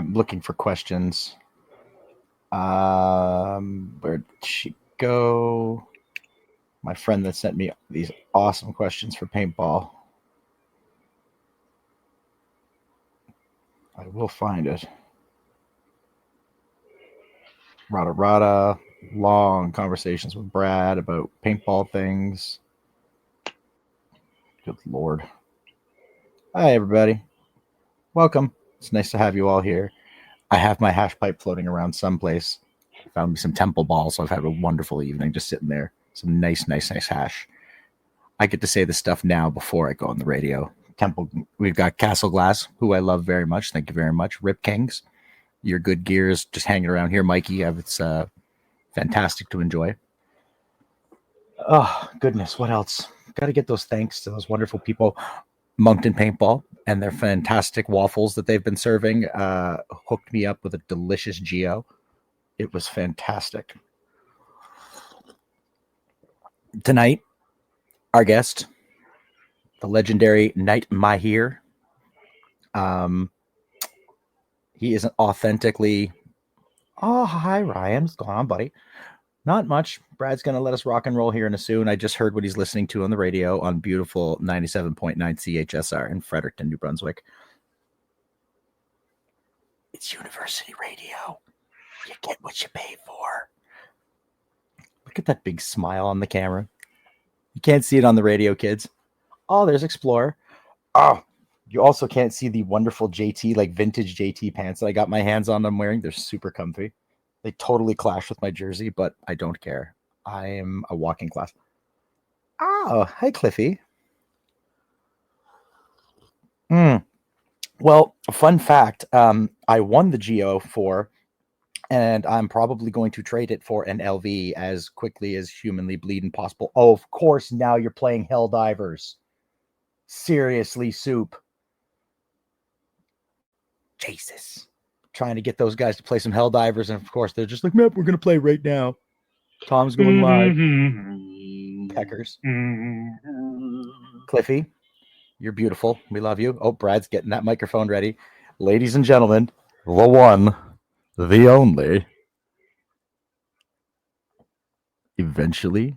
I'm looking for questions. Where'd she go? My friend that sent me these awesome questions for paintball. I will find it. Rada, long conversations with Brad about paintball things. Good Lord. Hi, everybody. Welcome. It's nice to have you all here. I have my hash pipe floating around someplace. Found me some temple balls, so I've had a wonderful evening just sitting there. Some nice hash. I get to say this stuff now before I go on the radio. Temple, we've got Castle Glass, who I love very much. Thank you very much. Rip Kings, your good gear is just hanging around here, Mikey. It's fantastic to enjoy. Oh, goodness. What else? Got to get those thanks to those wonderful people. Moncton Paintball and their fantastic waffles that they've been serving hooked me up with a delicious Geo. It was fantastic. Tonight, our guest, the legendary Knight Mahir. He is an authentically... Oh, hi, Ryan. What's going on, buddy? Not much. Brad's going to let us rock and roll here in a soon. I just heard what he's listening to on the radio on beautiful 97.9 CHSR in Fredericton, New Brunswick. It's university radio. You get what you pay for. Look at that big smile on the camera. You can't see it on the radio, kids. Oh, there's Explorer. Oh, you also can't see the wonderful JT, like vintage JT pants that I got my hands on. I'm wearing. They're super comfy. They totally clash with my jersey, but I don't care. I am a walking class. Oh, hi, Cliffy. Well, fun fact. I won the GO4, and I'm probably going to trade it for an LV as quickly as humanly bleeding possible. Oh, of course, now you're playing Helldivers. Seriously, Soup. Jesus. Trying to get those guys to play some Helldivers, and of course they're just like, "Map, we're gonna play right now." Tom's going live. Peckers. Cliffy, you're beautiful. We love you. Oh, Brad's getting that microphone ready. Ladies and gentlemen, the one, the only. Eventually,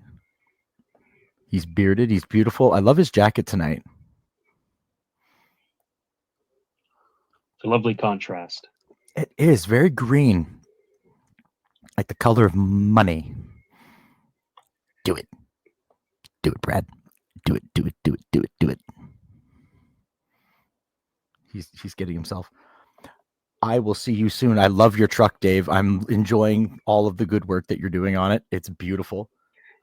he's bearded. He's beautiful. I love his jacket tonight. It's a lovely contrast. It is very green, like the color of money. Do it, Brad. Do it. He's getting himself. I will see you soon. I love your truck, Dave. I'm enjoying all of the good work that you're doing on it. It's beautiful.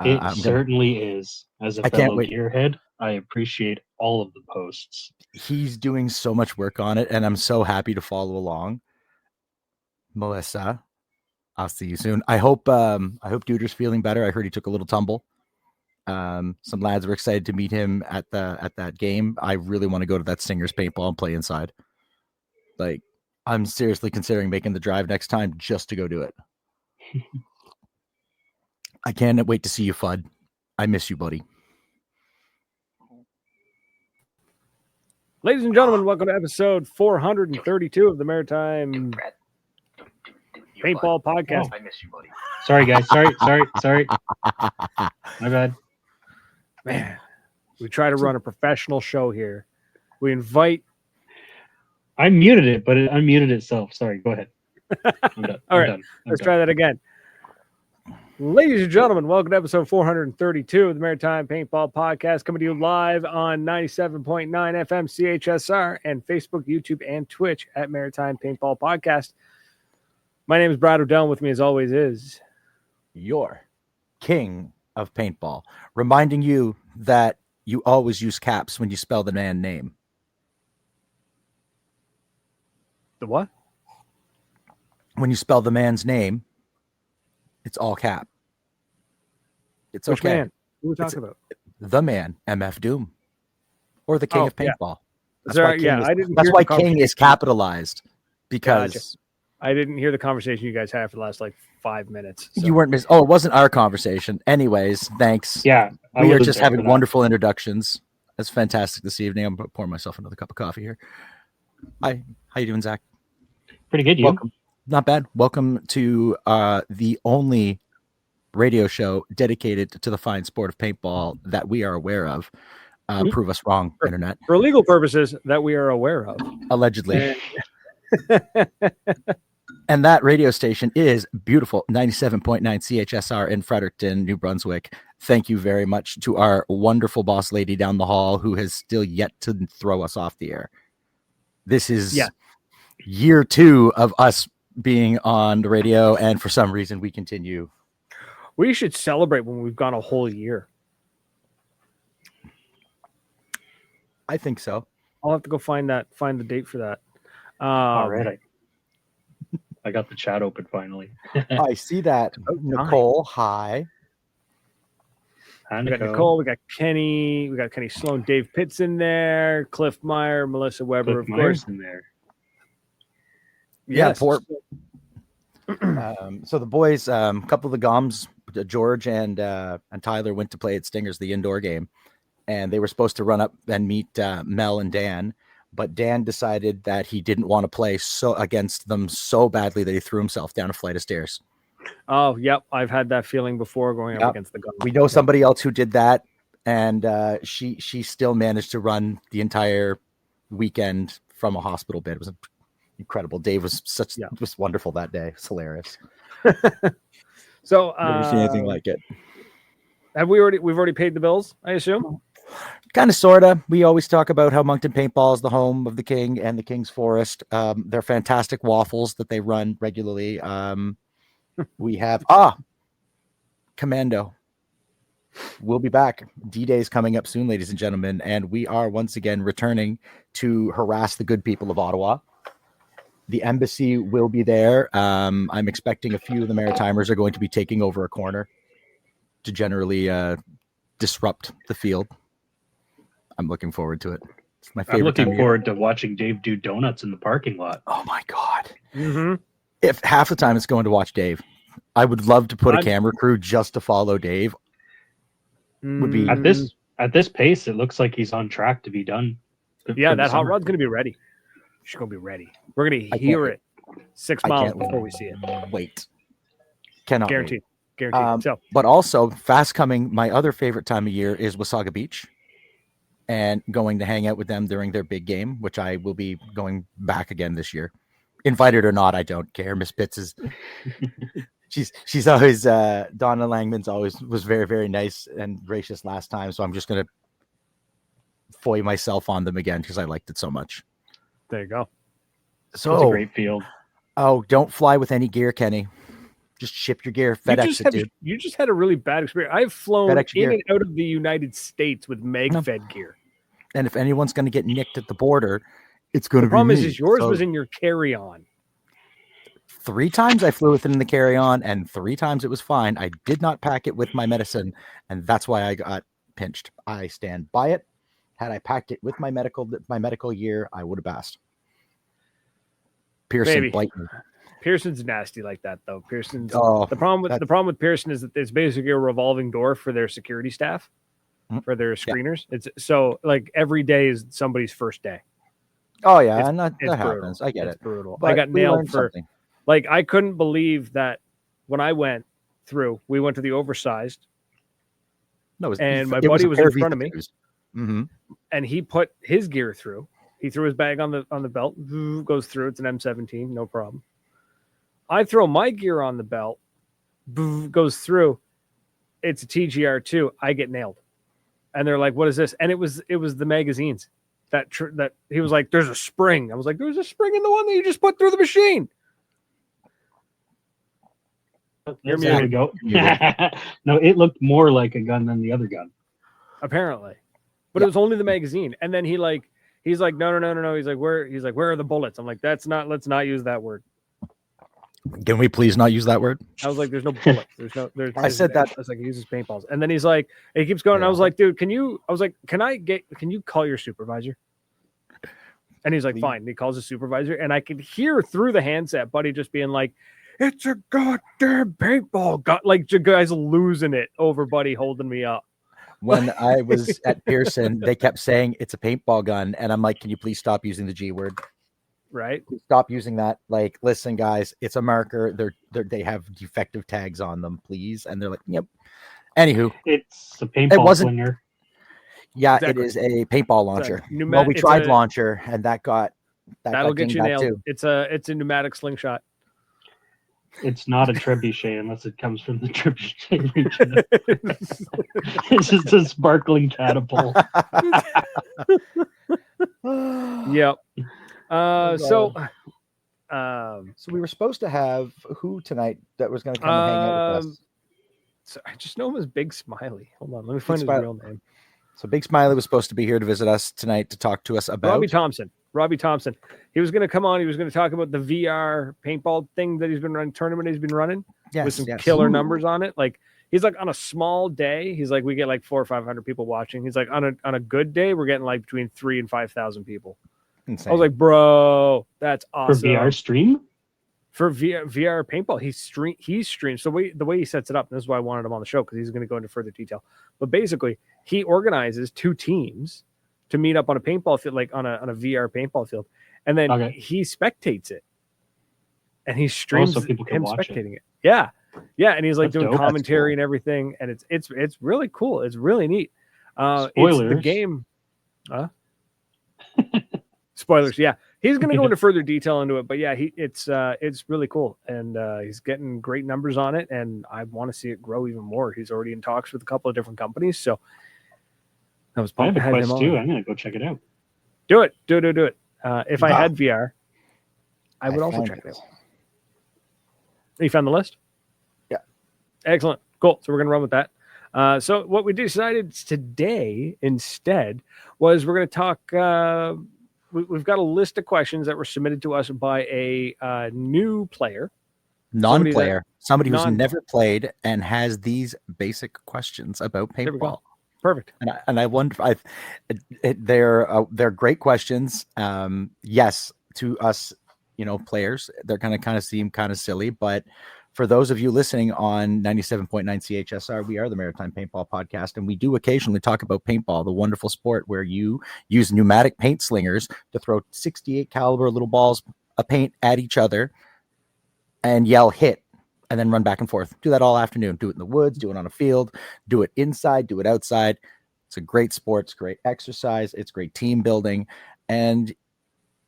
It certainly is. As a fellow gearhead, I appreciate all of the posts. He's doing so much work on it, and I'm so happy to follow along. Melissa, I'll see you soon. I hope Duder's feeling better. I heard he took a little tumble. Some lads were excited to meet him at that game. I really want to go to that Singer's Paintball and play inside. Like, I'm seriously considering making the drive next time just to go do it. I can't wait to see you, Fudd. I miss you, buddy. Ladies and gentlemen, welcome to episode 432 of the Maritime Paintball Podcast. Oh, I miss you, buddy. Sorry, guys. Sorry. My bad. Man, we try to run a professional show here. We invite... I muted it, but it unmuted itself. Sorry, go ahead. I'm done. All right, let's try that again. Ladies and gentlemen, welcome to episode 432 of the Maritime Paintball Podcast, coming to you live on 97.9 FM CHSR and Facebook, YouTube, and Twitch at Maritime Paintball Podcast. My name is Brad O'Dell, and with me as always is... your king of paintball, reminding you that you always use caps when you spell the man name. The what? When you spell the man's name, it's all cap. It's Which okay. man? Who are we talking about? The man, MF Doom, or the king of paintball. Yeah. That's why king is capitalized, because Gotcha. I didn't hear the conversation you guys had for the last 5 minutes. So. You weren't it wasn't our conversation. Anyways, thanks. Yeah, we are just having wonderful introductions. That's fantastic this evening. I'm pouring myself another cup of coffee here. Hi, how you doing, Zach? Pretty good, you? Welcome. Not bad. Welcome to the only radio show dedicated to the fine sport of paintball that we are aware of. Prove us wrong, Internet. For legal purposes that we are aware of. Allegedly. And that radio station is beautiful, 97.9 CHSR in Fredericton, New Brunswick. Thank you very much to our wonderful boss lady down the hall who has still yet to throw us off the air. This is year 2 of us being on the radio, and for some reason we continue. We should celebrate when we've gone a whole year. I think so. I'll have to go find the date for that. All right. I got the chat open finally. I see that. Nicole, hi. We got Nicole, we got Kenny, Sloan, Dave Pitts in there, Cliff Meyer, Melissa Weber, Cliff Meyer's in there. Yes. So the boys, a couple of the Goms, George and Tyler went to play at Stingers, the indoor game, and they were supposed to run up and meet Mel and Dan, but Dan decided that he didn't want to play against them so badly that he threw himself down a flight of stairs. Oh, yep. I've had that feeling before going up against the Goms. We know somebody else who did that, and she still managed to run the entire weekend from a hospital bed. It was incredible. Dave was was wonderful that day. It's hilarious. So never seen anything like it. Have we've already paid the bills, I assume? Kind of, sort of. We always talk about how Moncton Paintball is the home of the King and the King's Forest. They're fantastic waffles that they run regularly. We have Commando. We'll be back. D-Day is coming up soon, ladies and gentlemen, and we are once again returning to harass the good people of Ottawa. The embassy will be there. I'm expecting a few of the Maritimers are going to be taking over a corner to generally disrupt the field. I'm looking forward to it. It's my favorite. I'm looking forward to watching Dave do donuts in the parking lot. Oh my God. Mm-hmm. If half the time it's going to watch Dave, I would love to put a camera crew just to follow Dave. Would be at this pace, it looks like he's on track to be done. Yeah, that hot rod's going to be ready. She's going to be ready. We're going to hear it 6 miles before we see it. Wait. Cannot guaranteed. Wait. Guaranteed. But also, fast coming, my other favorite time of year is Wasaga Beach. And going to hang out with them during their big game, which I will be going back again this year. Invited or not, I don't care. Miss Pitts is she's always Donna Langman's always was very, very nice and gracious last time. So I'm just gonna foil myself on them again because I liked it so much. There you go. So it's a great field. Oh, don't fly with any gear, Kenny. Just ship your gear. FedEx it, dude. You just had a really bad experience. I've flown in and out of the United States with mag-fed gear. And if anyone's going to get nicked at the border, it's going to be me. The problem is yours was in your carry-on. 3 times I flew with it in the carry-on, and 3 times it was fine. I did not pack it with my medicine, and that's why I got pinched. I stand by it. Had I packed it with my medical gear, I would have passed. Pearson, Pearson's nasty like that, though. Pearson's the problem with Pearson is that it's basically a revolving door for their security staff, for their screeners. It's so like every day is somebody's first day. Oh yeah, and that happens. I get it. Brutal. But I got nailed for something. Like I couldn't believe that when I went through, we went to the oversized. No, and my buddy was in front of me, and he put his gear through. He threw his bag on the belt, goes through. It's an M17, no problem. I throw my gear on the belt, goes through. It's a TGR2. I get nailed, and they're like, "What is this?" And it was the magazines that he was like, "There's a spring." I was like, "There's a spring in the one that you just put through the machine." There we go. No, it looked more like a gun than the other gun, apparently, but it was only the magazine. And then he's like, no. He's like, where are the bullets? I'm like, let's not use that word. Can we please not use that word? I was like, there's no bullets. I said that. I was like, he uses paintballs. And then he's like, he keeps going. Yeah. I was like, dude, can you call your supervisor? And he's like, fine. And he calls his supervisor, and I could hear through the handset, buddy, just being like, it's a goddamn paintball gun. Like, the guy's losing it over buddy holding me up. When I was at Pearson, they kept saying it's a paintball gun. And I'm like, can you please stop using the G word? right? Stop using that. Like, listen, guys, it's a marker. They have defective tags on them, please. And they're like, yep. Anywho, it's a paintball slinger. Yeah, Exactly. it is a paintball launcher. Well, we tried launcher, and that'll get you nailed. Too. It's a pneumatic slingshot. It's not a trebuchet unless it comes from the trebuchet region. It's just a sparkling catapult. Yep. So we were supposed to have who tonight that was going to come and hang out with us. So I just know him as Big Smiley. Hold on, let me find his real name. So Big Smiley was supposed to be here to visit us tonight to talk to us about Robbie Thompson. He was going to come on. He was going to talk about the VR paintball thing that he's been running, tournament he's been running with some killer numbers on it. Like, he's like, on a small day, he's like, we get like 400 or 500 people watching. He's like, on a good day, we're getting like between 3,000 and 5,000 people. Insane. I was like, bro, that's awesome. For VR stream? For VR paintball, he streams. So the way he sets it up, and this is why I wanted him on the show, because he's going to go into further detail. But basically, he organizes 2 teams to meet up on a paintball field, like on a VR paintball field, and then he spectates it, and he streams so people can him watch spectating it. Yeah, and he's like That's doing dope. commentary and everything, and it's really cool. It's really neat. Spoilers. It's the game. Spoilers. Yeah, he's going to go into further detail into it, but yeah, it's really cool, and he's getting great numbers on it, and I want to see it grow even more. He's already in talks with a couple of different companies, so I was pumped. I have a Quest too. I'm going to go check it out. Do it. If I had VR, I would also check it out. You found the list? Yeah. Excellent. Cool. So we're going to run with that. So what we decided today instead was we're going to talk. We've got a list of questions that were submitted to us by a new player. Non-player. Somebody who's never played and has these basic questions about paintball. Perfect. And I wonder, they're great questions. Yes, to us, players, they're going to kind of seem kind of silly, but for those of you listening on 97.9 CHSR, we are the Maritime Paintball Podcast, and we do occasionally talk about paintball, the wonderful sport where you use pneumatic paint slingers to throw 68 caliber little balls of paint at each other and yell hit, and then run back and forth. Do that all afternoon. Do it in the woods, do it on a field, do it inside, do it outside. It's a great sport. It's great exercise. It's great team building. And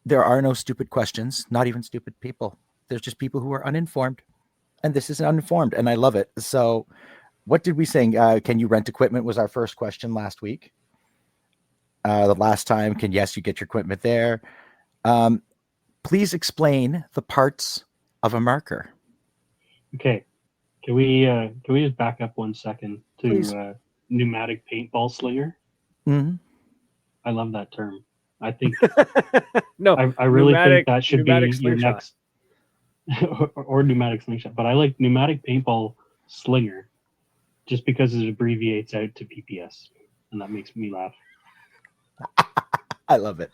there are no stupid questions, not even stupid people. There's just people who are uninformed. And this is uninformed, and I love it. So what did we say? Can you rent equipment was our first question last week. The last time, yes, you get your equipment there. Please explain the parts of a marker. Okay. Can we just back up 1 second to pneumatic paintball slinger? Mm-hmm. I love that term. I think no, I really think that should be your slingshot. next or pneumatic slingshot, but I like pneumatic paintball slinger just because it abbreviates out to PPS, and that makes me laugh. I love it.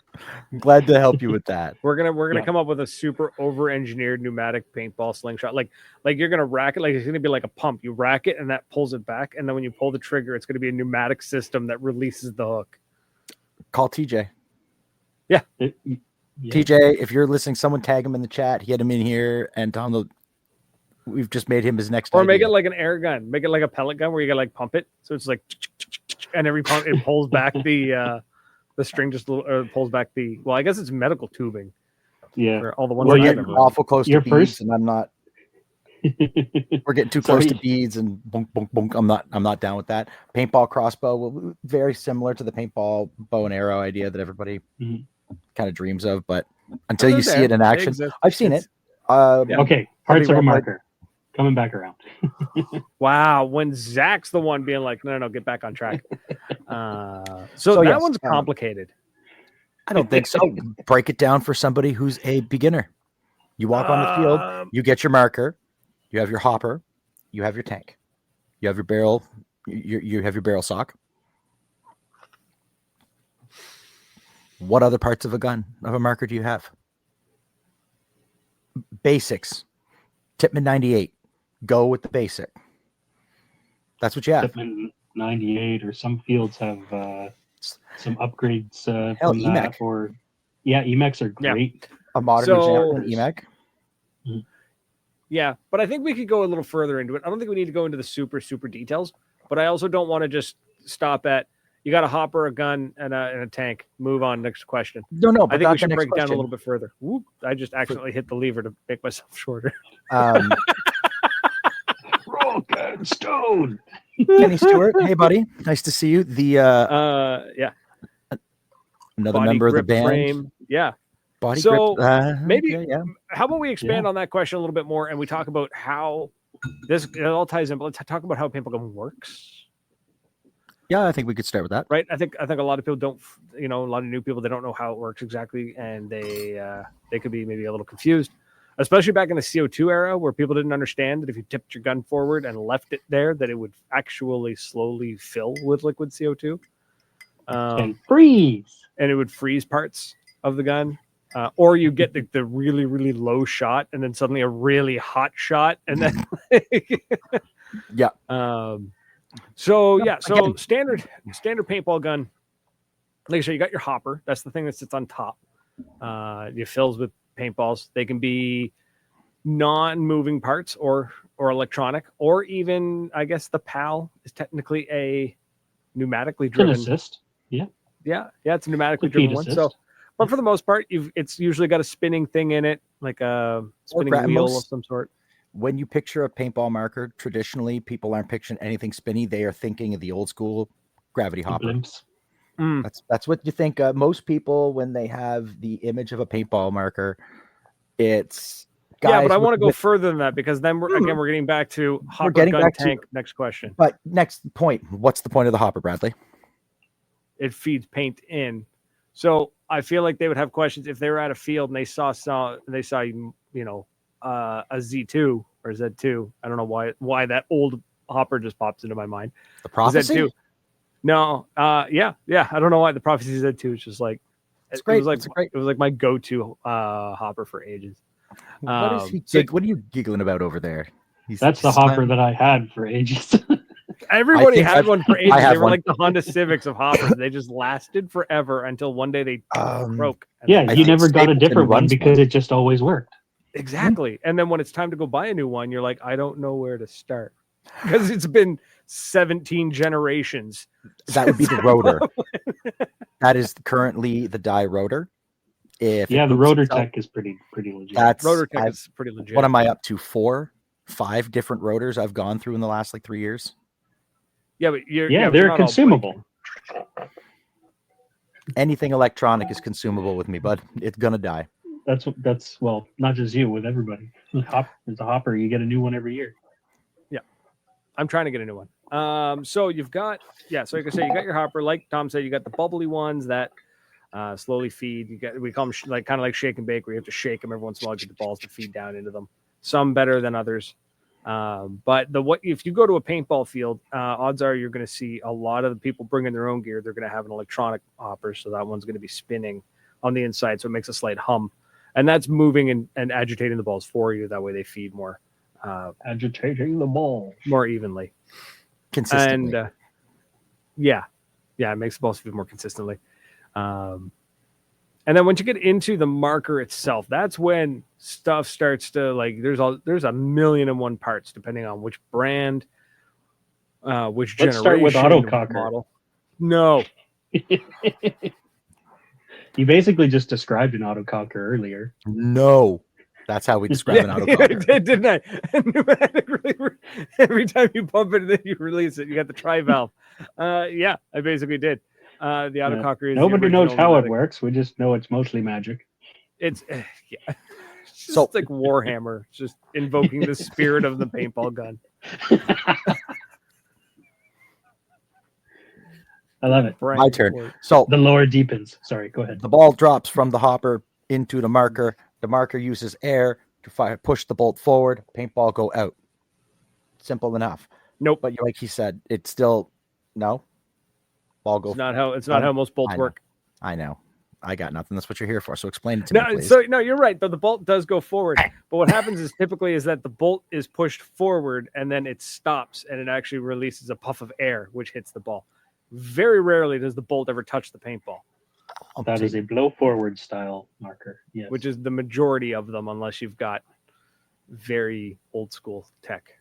I'm glad to help you with that. We're gonna come up with a super over-engineered pneumatic paintball slingshot. Like you're gonna rack it, like it's gonna be like a pump. You rack it and that pulls it back, and then when you pull the trigger, it's gonna be a pneumatic system that releases the hook. Call TJ. Yeah. TJ, if you're listening, someone tag him in the chat. Get him in here and tell him we've just made him his next Or idea. make it like an air gun. Make it like a pellet gun where you gotta like pump it. So it's like, and every pump it pulls back the string just pulls back the. Well, I guess it's medical tubing. Yeah. For all the ones we're getting awful close to beads, and I'm not. We're getting too close to beads and boom, boom, boom. I'm not down with that. Paintball crossbow, very similar to the paintball bow and arrow idea that everybody kind of dreams of, but until you see it in action, I've seen it. Okay, parts of a marker. Coming back around. Wow, when Zach's the one being like, no, get back on track. So that one's complicated. I don't think so. Break it down for somebody who's a beginner. You walk on the field, you get your marker, you have your hopper, you have your tank, you have your barrel, you have your barrel sock. What other parts of a marker do you have? Basics. Tippmann 98. Go with the basic. That's what you have. Tippmann 98, or some fields have some upgrades Hell, from EMAC. that. Or EMACs are great. A modern So- example, an EMAG. Yeah, but I think we could go a little further into it. I don't think we need to go into the super details, but I also don't want to just stop at you got a hopper, a gun, and a tank. Move on. Next question. No, I but think we that's should the break next it down a question. little bit further. Whoop, I just accidentally hit the lever to make myself shorter. Rock and stone. Kenny Stewart, hey buddy, nice to see you. The Yeah. another Body member of the grip band. frame. Yeah. Body So, grip. maybe- yeah. How about we expand on that question a little bit more and we talk about how it all ties in, but let's talk about how paintball gun works. Yeah, I think we could start with that. Right. I think a lot of people don't, a lot of new people, they don't know how it works exactly. And they could be maybe a little confused, especially back in the CO2 era where people didn't understand that if you tipped your gun forward and left it there, that it would actually slowly fill with liquid CO2. And freeze. And it would freeze parts of the gun. Or you get the really, really low shot and then suddenly a really hot shot. And then, Yeah. So Yeah, standard paintball gun. Like I said, you got your hopper. That's the thing that sits on top. It fills with paintballs. They can be non-moving parts or electronic, or even I guess the PAL is technically a pneumatically driven. Assist. Yeah, it's a pneumatically driven one. So, but for the most part, it's usually got a spinning thing in it, like a spinning wheel of some sort. When you picture a paintball marker, traditionally people aren't picturing anything spinny. They are thinking of the old school gravity hopper. That's what you think. Most people, when they have the image of a paintball marker, it's guys. Yeah, but I want to go further than that because then we're getting back to hopper, gun, tank. Next question. But next point. What's the point of the hopper, Bradley? It feeds paint in. So I feel like they would have questions if they were at a field and they saw a Z2 or Z2. I don't know why that old hopper just pops into my mind. The Prophecy? Z2. No, yeah. I don't know why the Prophecy Z2 is just like it's great. It was like my go-to hopper for ages. What are you giggling about over there? That's the hopper that I had for ages. Everybody had one for ages. They were like the Honda Civics of hoppers. They just lasted forever until one day they broke. Yeah, you never got a different one because it just always worked. Exactly. And then when it's time to go buy a new one, you're like, I don't know where to start because it's been 17 generations. That would be the rotor. That is currently the die rotor. The rotor tech is pretty legit. Rotor tech is pretty legit. What am I up to? 4, 5 different rotors I've gone through in the last 3 years. Yeah, but they're consumable. Anything electronic is consumable with me, bud. It's gonna die. That's not just you, with everybody. It's a hopper. You get a new one every year. Yeah, I'm trying to get a new one. So you've got so like I say, you got your hopper. Like Tom said, you got the bubbly ones that slowly feed. We call them kind of like shake and bake, where you have to shake them every once in a while, get the balls to feed down into them. Some better than others. But if you go to a paintball field, odds are you're going to see a lot of the people bringing their own gear. They're going to have an electronic hopper, so that one's going to be spinning on the inside, so it makes a slight hum, and that's moving and agitating the balls for you. That way, they feed more, agitating the ball more evenly, consistently. And it makes the balls feed more consistently. And then once you get into the marker itself, that's when stuff starts to there's a million and one parts depending on which brand, which generation. Let's start with autococker model. No. You basically just described an autococker earlier. No. That's how we describe an autococker. I didn't I? Every time you pump it and then you release it, you got the tri-valve. I basically did. The autococker is nobody knows how it works. We just know it's mostly magic. It's just like Warhammer, just invoking the spirit of the paintball gun. I love it. My turn. So the lore deepens. Sorry, go ahead. The ball drops from the hopper into the marker. The marker uses air to push the bolt forward. Paintball go out. Simple enough. Nope. But like he said, it's still no. Ball go. It's not how most bolts work. I know. I got nothing. That's what you're here for. So explain it to me, please. So you're right. Though the bolt does go forward, but what happens is typically is that the bolt is pushed forward and then it stops and it actually releases a puff of air which hits the ball. Very rarely does the bolt ever touch the paintball. That is a blow forward style marker. Yes. which is the majority of them, unless you've got very old school tech.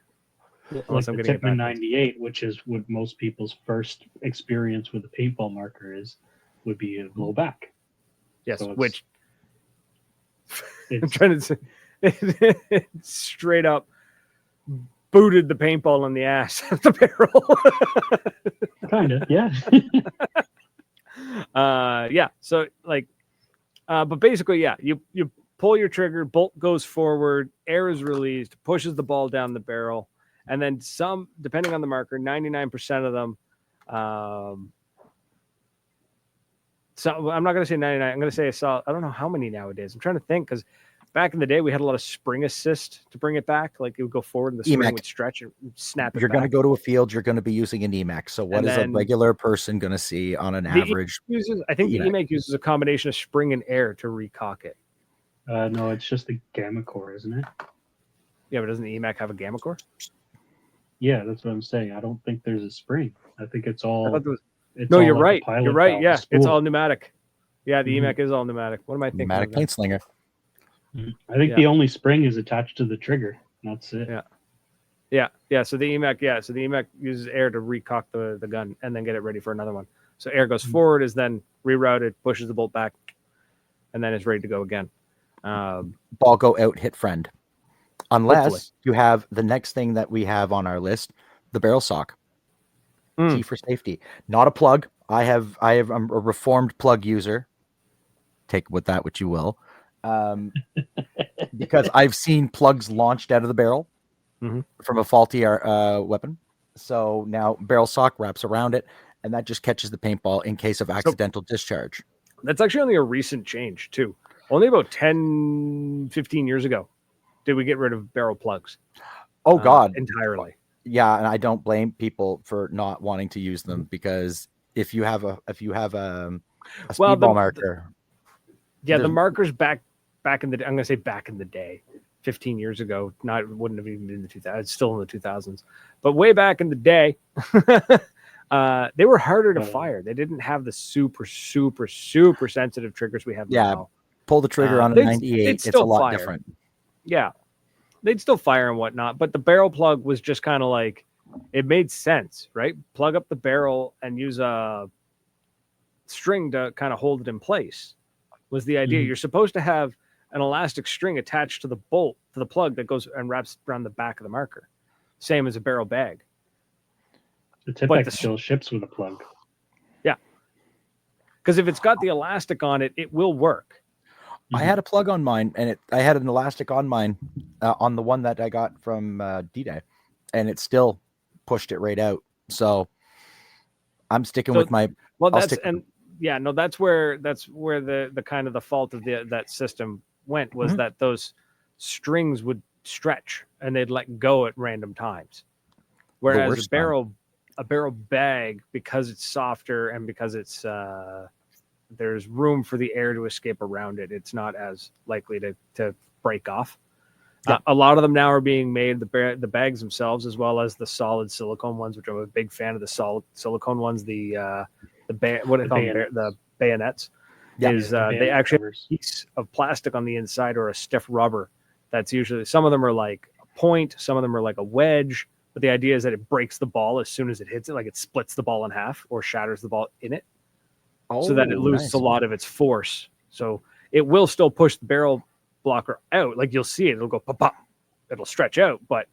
like Unless I'm the getting it Tippmann backwards. 98, which is what most people's first experience with a paintball marker is, would be a blow back. Yes, So which I'm it's trying to say, it straight up booted the paintball in the ass of the barrel. kind of, yeah. Yeah. So like, but basically, yeah, you pull your trigger, bolt goes forward, air is released, pushes the ball down the barrel, and then some, depending on the marker, 99% of them. So I'm not going to say 99. I'm going to say I saw. I don't know how many nowadays. I'm trying to think because back in the day we had a lot of spring assist to bring it back. Like it would go forward and the spring EMAC. would stretch and snap it You're going to back. go to a field. You're going to be using an EMAC. So what And is a then- regular person going to see on an The average? I think the EMAC. EMAC uses a combination of spring and air to recock it. No, it's just a gamma core, isn't it? Yeah, but doesn't the EMAC have a gamma core? Yeah, that's what I'm saying. I don't think there's a spring. I think it's I all. thought there was- It's No, all you're like a right. pilot You're right. valve, Yeah, a it's spool. all pneumatic. Yeah, the Mhm. EMAC is all pneumatic. What am I thinking? Pneumatic of paint slinger. I think Yeah. the only spring is attached to the trigger. That's it. Yeah. Yeah. So the EMAC, so the EMAC uses air to recock the gun and then get it ready for another one. So air goes forward, is then rerouted, pushes the bolt back, and then it's ready to go again. Ball go out, hit friend. Unless Hopefully. you have the next thing that we have on our list, the barrel sock. Key for safety. Not a plug. I'm a reformed plug user. Take with that what you will. Because I've seen plugs launched out of the barrel Mhm. from a faulty weapon. So now barrel sock wraps around it, and that just catches the paintball in case of accidental discharge. That's actually only a recent change, too. Only about 10, 15 years ago did we get rid of barrel plugs. Oh God, entirely. Yeah, and I don't blame people for not wanting to use them because if you have a speedball marker, Yeah, the markers back in the, I'm going to say back in the day, 15 years ago, it wouldn't have even been the 2000s, it's still in the 2000s, but way back in the day, they were harder to fire. They didn't have the super sensitive triggers we have now. Pull the trigger on a 98, it's a lot different. Yeah, they'd still fire and whatnot, but the barrel plug was just kind of like, it made sense, right? Plug up the barrel and use a string to kind of hold it in place was the idea. You're supposed to have an elastic string attached to the bolt, to the plug that goes and wraps around the back of the marker. Same as a barrel bag. The Tipex still ships with a plug. Yeah. Because if it's got the elastic on it, it will work. I had a plug on mine, and I had an elastic on mine, on the one that I got from D-Day, and it still pushed it right out. So I'm sticking with my. Well, that's where the kind of the fault of that system went was that those strings would stretch and they'd let go at random times, whereas a barrel bag, because it's softer and because it's there's room for the air to escape around it, it's not as likely to break off. Yeah. A lot of them now are being made, the bags themselves, as well as the solid silicone ones, which I'm a big fan of. The solid silicone ones, the bayonets. Yeah, they actually have a piece of plastic on the inside or a stiff rubber. That's usually, some of them are like a point, some of them are like a wedge. But the idea is that it breaks the ball as soon as it hits it, like it splits the ball in half or shatters the ball in it, so that it loses a lot of its force. So it will still push the barrel blocker out. Like you'll see it, it'll go pop, pop. It'll stretch out, but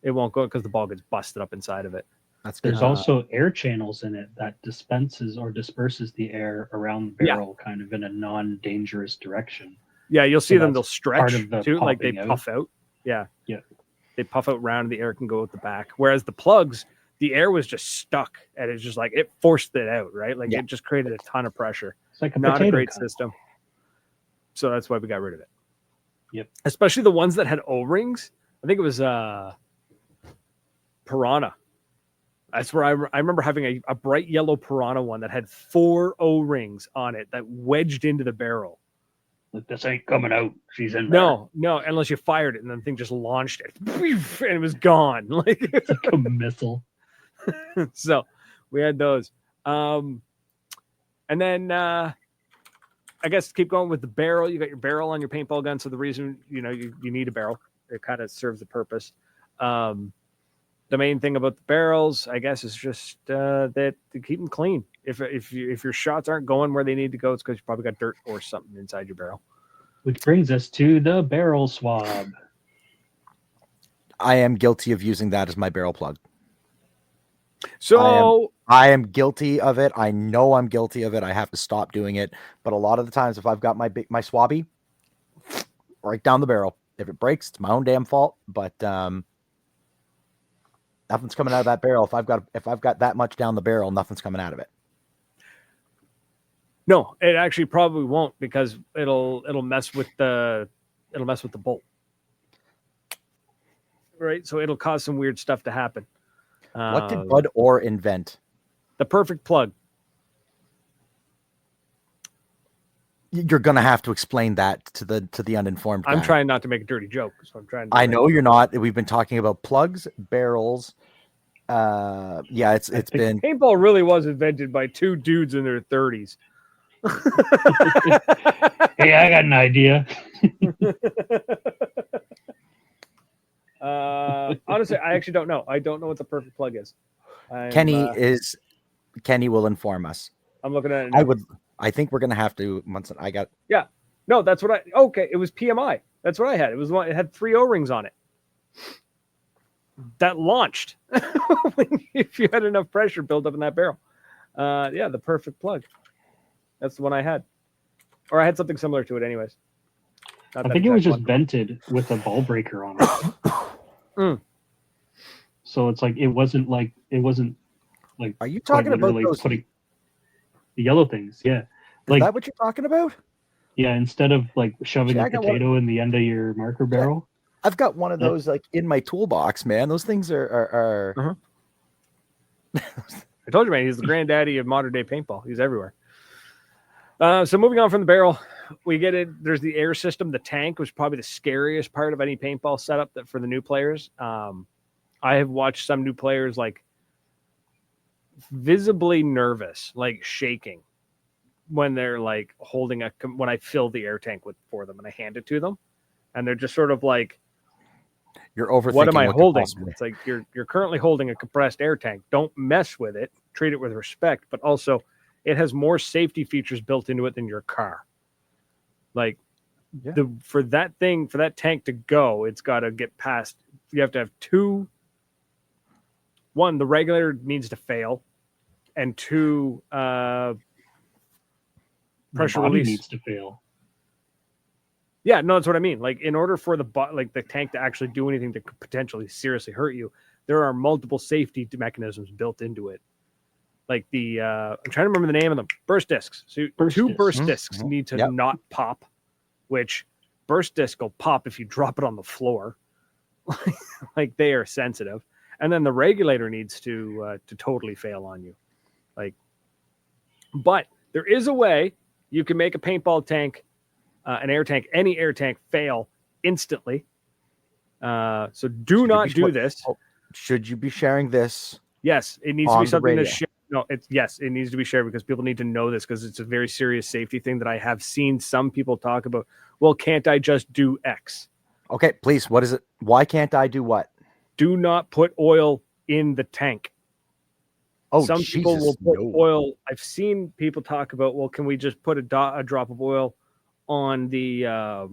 it won't go because the ball gets busted up inside of it. That's good. There's also air channels in it that dispenses or disperses the air around the barrel kind of in a non-dangerous direction. Yeah, you'll see them, they'll stretch too, like they out. puff out. Yeah. Yeah. They puff out round, the air can go out the back. Whereas the plugs, the air was just stuck and it's just like it forced it out, right? Like it just created a ton of pressure. It's like not a great gun. System. So that's why we got rid of it. Yep. Especially the ones that had O-rings. I think it was Piranha. That's where I remember having a bright yellow Piranha one that had 4 O-rings on it that wedged into the barrel. Like, this ain't coming out. She's in there. No, unless you fired it and then the thing just launched it and it was gone. Like it's like a missile. So we had those. And then I guess keep going with the barrel. You got your barrel on your paintball gun. So the reason, you need a barrel, it kind of serves the purpose. The main thing about the barrels, I guess, is just that to keep them clean. If your shots aren't going where they need to go, it's because you probably got dirt or something inside your barrel. Which brings us to the barrel swab. I am guilty of using that as my barrel plug. So I am guilty of it. I know I'm guilty of it. I have to stop doing it. But a lot of the times, if I've got my swabby right down the barrel, if it breaks, it's my own damn fault. But nothing's coming out of that barrel. If I've got that much down the barrel, nothing's coming out of it. no, it actually probably won't, because it'll mess with the bolt. Right, so it'll cause some weird stuff to happen. What did Bud Orr invent? The perfect plug. You're gonna have to explain that to the uninformed guy. I'm trying not to make a dirty joke, so I'm trying. I know you're not. We've been talking about plugs, barrels. Yeah, it's been. Paintball really was invented by two dudes in their 30s. Hey, I got an idea. Honestly, I actually don't know. I don't know what the perfect plug is. Kenny will inform us. I'm looking at it now. I think we're gonna have to once I got. Yeah, no, that's what okay. It was PMI. That's what I had. It had 3 O-rings on it. That launched if you had enough pressure built up in that barrel. Yeah, the perfect plug. That's the one I had, or I had something similar to it, anyways. I think it was just vented with a ball breaker on it. So it's like it wasn't like. Are you talking about those putting the yellow things? Yeah, is that what you're talking about? Yeah, instead of like shoving a potato in the end of your marker barrel. I've got one of those like in my toolbox, man. Those things are... I told you, man, he's the granddaddy of modern day paintball. He's everywhere. So moving on from the barrel, we get it. There's the air system. The tank was probably the scariest part of any paintball setup for the new players. I have watched some new players like visibly nervous, like shaking when they're like holding when I fill the air tank for them and I hand it to them, and they're just sort of like, you're overthinking. What am I holding? It's like you're currently holding a compressed air tank. Don't mess with it. Treat it with respect, but also it has more safety features built into it than your car. Like for that tank to go, it's got to get past. You have to have 2. 1, the regulator needs to fail, and 2, pressure release needs to fail. Yeah, no, that's what I mean. Like, in order for the tank to actually do anything that could potentially seriously hurt you, there are multiple safety mechanisms built into it. Like I'm trying to remember the name of them. Burst discs. So two burst discs need to not pop, which burst disc will pop if you drop it on the floor. Like they are sensitive. And then the regulator needs to totally fail on you. But there is a way you can make a paintball tank, an air tank, any air tank fail instantly. So do not do this. Should you be sharing this? Yes, it needs to be something that's shared. No, it needs to be shared because people need to know this, because it's a very serious safety thing that I have seen some people talk about. Well, can't I just do X? Okay, please. What is it? Why can't I do what? Do not put oil in the tank. Oh, some people will put oil. I've seen people talk about, well, can we just put a drop of oil on the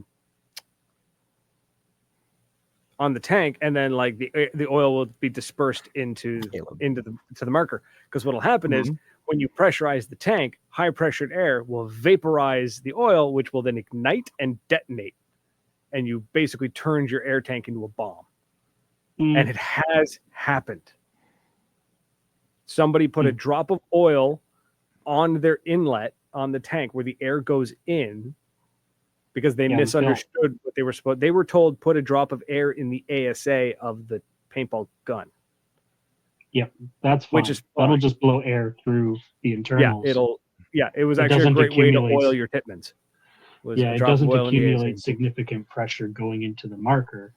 tank, and then like the oil will be dispersed into the marker? Because what'll happen is when you pressurize the tank, high pressured air will vaporize the oil, which will then ignite and detonate, and you basically turned your air tank into a bomb. And it has happened. Somebody put a drop of oil on their inlet on the tank where the air goes in, because they misunderstood what they were supposed. They were told put a drop of air in the ASA of the paintball gun. Yep, that's fine. That'll just blow air through the internals. It was actually a great way to oil your Tippmans. It doesn't accumulate significant pressure going into the marker.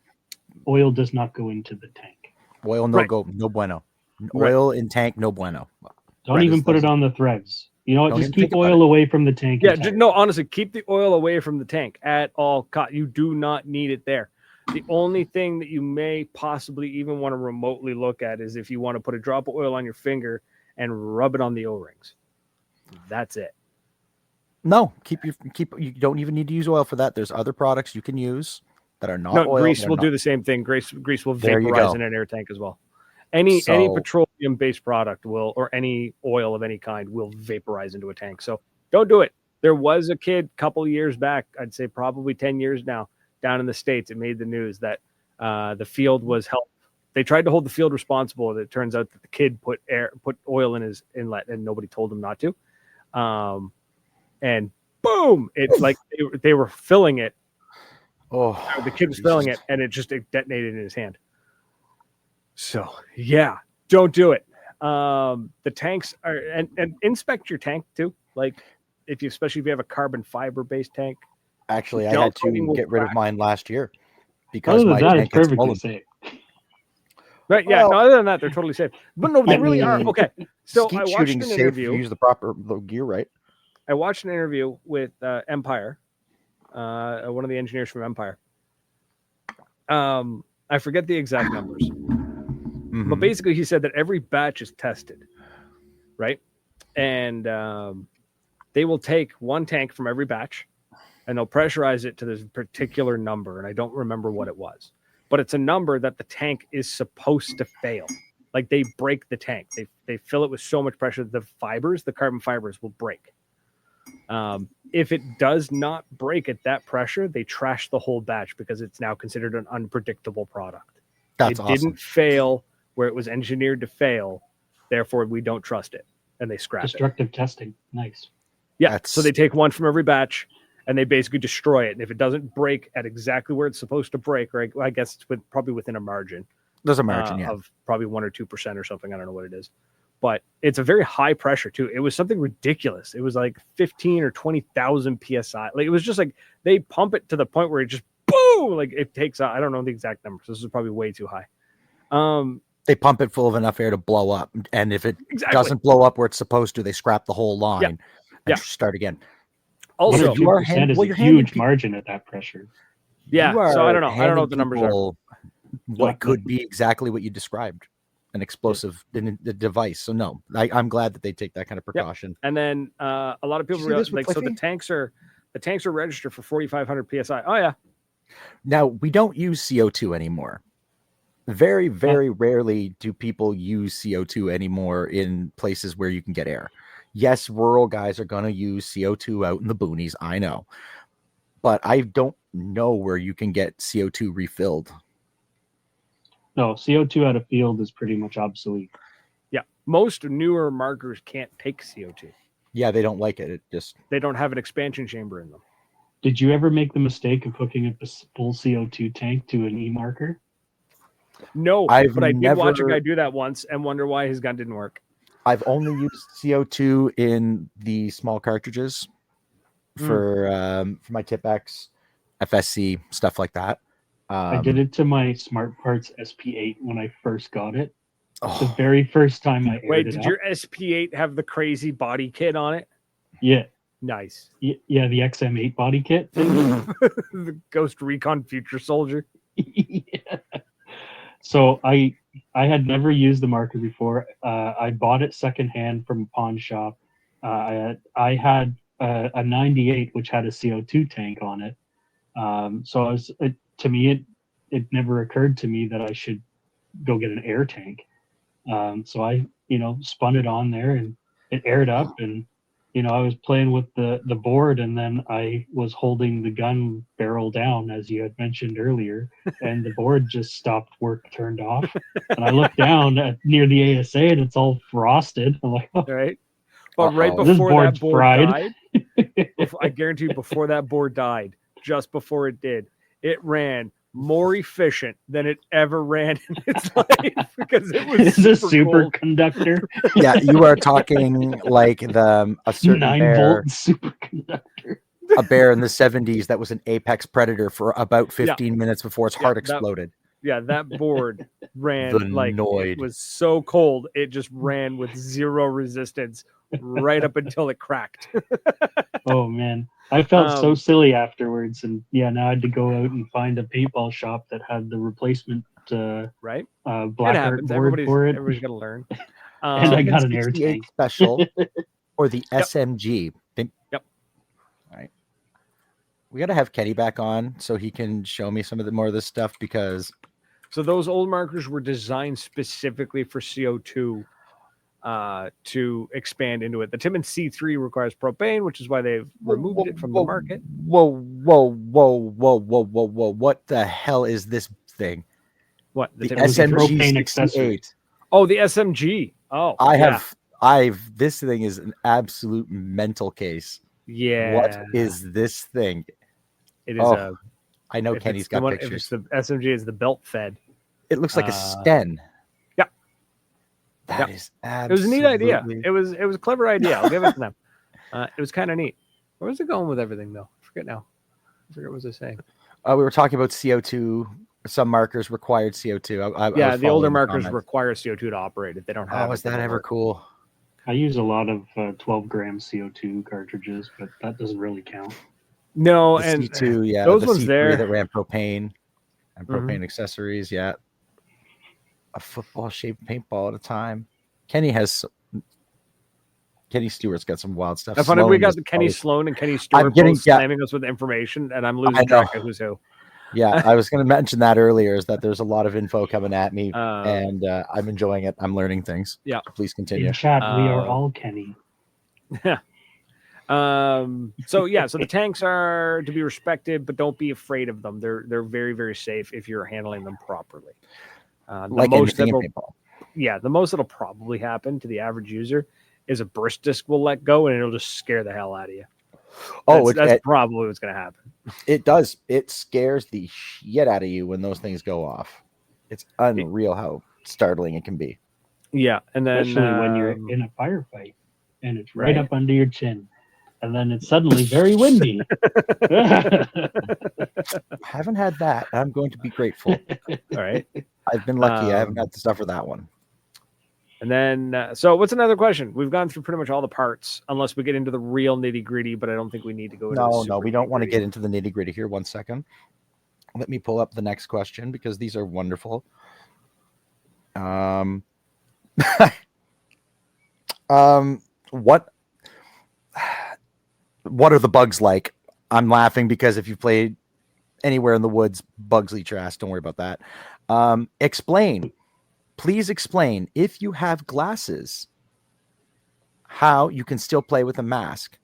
Oil does not go into the tank. Oil no bueno. Oil in tank no bueno. Don't even put it on the threads. You know what? Don't Just even think keep about oil away from the tank. Yeah, no, honestly, keep the oil away from the tank at all costs. You do not need it there. The only thing that you may possibly even want to remotely look at is if you want to put a drop of oil on your finger and rub it on the O-rings. That's it. No, you don't even need to use oil for that. There's other products you can use that are not oil. Grease will do the same thing. Grease will There you vaporize go. in an air tank as well. Any petroleum based product will, or any oil of any kind will vaporize into a tank. So don't do it. There was a kid a couple years back, I'd say probably 10 years now, down in the States. It made the news that the field was held. They tried to hold the field responsible. It turns out that the kid put oil in his inlet and nobody told him not to. And boom, it's like they were filling it. Oh, the kid was filling it, and it detonated in his hand. So yeah, don't do it. The tanks are, and inspect your tank too. Like especially if you have a carbon fiber based tank. Actually, I had to get rid of mine last year because other my than that, tank it's perfectly exploded. safe. Right? Yeah. No, other than that, they're totally safe. But no, they really are. Okay. So Skeet I watched shooting an is safe if interview. you use the proper gear, right? I watched an interview with Empire, one of the engineers from Empire. I forget the exact numbers, but basically he said that every batch is tested, right? And they will take one tank from every batch, and they'll pressurize it to this particular number, and I don't remember what it was, but it's a number that the tank is supposed to fail. Like they break the tank, they fill it with so much pressure that the carbon fibers will break. If it does not break at that pressure, they trash the whole batch because it's now considered an unpredictable product. That's awesome. Didn't fail where it was engineered to fail, therefore we don't trust it, and they scrap Destructive testing. Nice. Yeah. So they take one from every batch and they basically destroy it. And if it doesn't break at exactly where it's supposed to break, or I guess it's probably within a margin. There's a margin, of probably 1 or 2% or something. I don't know what it is. But it's a very high pressure too. It was something ridiculous. It was like 15 or 20,000 PSI. Like it was just like they pump it to the point where it just boom, like it takes out. I don't know the exact numbers. This is probably way too high. They pump it full of enough air to blow up. And if it doesn't blow up where it's supposed to, they scrap the whole line and start again. Also, you are a huge margin at that pressure. Yeah. So I don't know. I don't know what the numbers are. What could be exactly what you described. An explosive device. So no, I'm glad that they take that kind of precaution. Yep. And then a lot of people realize, like, so the tanks are registered for 4,500 PSI. Oh yeah. Now we don't use CO2 anymore. Very, very rarely do people use CO2 anymore in places where you can get air. Yes, rural guys are going to use CO2 out in the boonies. I know, but I don't know where you can get CO2 refilled. No, CO2 out of field is pretty much obsolete. Yeah. Most newer markers can't take CO2. Yeah, they don't like it. They don't have an expansion chamber in them. Did you ever make the mistake of hooking up a full CO2 tank to an E-marker? No, but I did watch a guy do that once and wonder why his gun didn't work. I've only used CO2 in the small cartridges for my Tipex, FSC, stuff like that. I did it to my Smart Parts SP8 when I first got it. The very first time I aired it. Did your SP8 have the crazy body kit on it? Yeah. Nice. Yeah, the XM8 body kit. The Ghost Recon Future Soldier. Yeah. So I had never used the marker before. I bought it secondhand from a pawn shop. I had a 98 which had a CO2 tank on it. So I was. To me, it never occurred to me that I should go get an air tank. So I, spun it on there and it aired up, and, I was playing with the board, and then I was holding the gun barrel down, as you had mentioned earlier, and the board just stopped work, turned off. And I looked down near the ASA and it's all frosted. I'm like, oh, right. But right before that board fried. Died, I guarantee you, before that board died, just before it did, it ran more efficient than it ever ran in its life because it was a superconductor. Yeah, you are talking like a certain 9-volt superconductor. A bear in the 70s that was an apex predator for about 15 minutes before its heart exploded. that board ran The like Noid. it was so cold. It just ran with zero resistance right up until it cracked. Oh man, I felt so Um, silly afterwards, and now I had to go out and find a paintball shop that had the replacement right? black It art happens. board for it, Everybody's got to learn. and I got an air 68 tank. special or the Yep. SMG. Yep. All right. We got to have Kenny back on so he can show me some of the more of this stuff because So those old markers were designed specifically for CO2 to expand into it. The Timmins C3 requires propane, which is why they've removed it from the market. Whoa. What the hell is this thing? What? The Timmins a C3? propane SMG accessory. 68. Oh, the SMG. Oh, This thing is an absolute mental case. Yeah. What is this thing? It is I know if Kenny's it's the got one, if pictures. it's the SMG is the belt fed. It looks like a Sten. Yeah. That is absolutely. It was a neat idea. It was a clever idea. I'll give it to them. It was kind of neat. Where was it going with everything though? I forget now. I forget what was I saying. We were talking about CO2. Some markers required CO2. I was The older following markers comments. require CO2 to operate. If they don't have Oh, it, is they that don't ever work. cool? I use a lot of 12-gram CO2 cartridges, but that doesn't really count. No, The and C2, those the ones C3 there that ran propane and propane Mhm. accessories, yeah. A football-shaped paintball at a time. Kenny Stewart's got some wild stuff. I found we Sloan got is the Kenny always- Sloan and Kenny Stewart getting- both slamming us with information, and I'm losing know. track of who's who. Yeah, I was going to mention that earlier. Is that there's a lot of info coming at me, Um, and I'm enjoying it. I'm learning things. Yeah. Please continue. In chat, we are all Kenny. So the tanks are to be respected, but don't be afraid of them. They're very, very safe if you're handling them properly. Like anything in paintball. The most that'll probably happen to the average user is a burst disc will let go and it'll just scare the hell out of you. That's probably what's going to happen. It does. It scares the shit out of you when those things go off. It's unreal how startling it can be. Yeah, and then Especially when you're in a firefight and it's right Right. up under your chin, and then it's suddenly very windy. I haven't had that. I'm going to be grateful. all right. I've been lucky. I haven't had to suffer that one. And then, so what's another question? We've gone through pretty much all the parts, unless we get into the real nitty gritty, but I don't think we need to go into No, we don't want to get into the nitty gritty here. 1 second. Let me pull up the next question because these are wonderful. What are the bugs like? I'm laughing because if you played anywhere in the woods, bugs eat your ass. Don't worry about that. Please explain if you have glasses, how you can still play with a mask.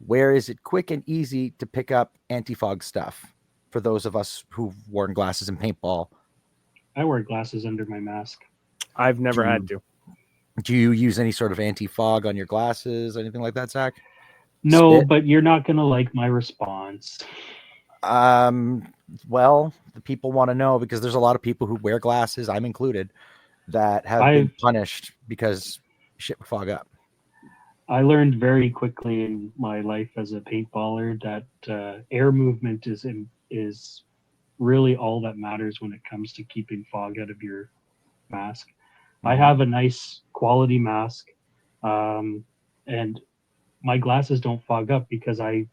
Where is it quick and easy to pick up anti-fog stuff for those of us who've worn glasses in paintball? I wear glasses under my mask. I've never had to. Do you use any sort of anti-fog on your glasses, anything like that, Zach? No, Spit? but you're not going to like my response. Well, the people want to know because there's a lot of people who wear glasses, I'm included, that have been punished because shit would fog up. I learned very quickly in my life as a paintballer that air movement is really all that matters when it comes to keeping fog out of your mask. I have a nice quality mask, and my glasses don't fog up because I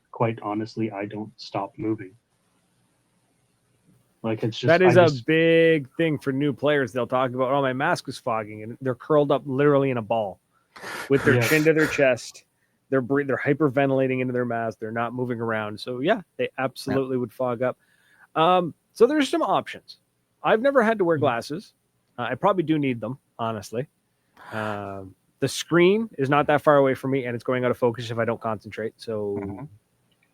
don't stop moving. Like it's just That is a big thing for new players. They'll talk about, oh, my mask is fogging, and they're curled up literally in a ball with their chin to their chest. They're hyperventilating into their mask. They're not moving around. So yeah, they absolutely would fog up. So there's some options. I've never had to wear glasses. I probably do need them, honestly. The screen is not that far away from me, and it's going out of focus if I don't concentrate. So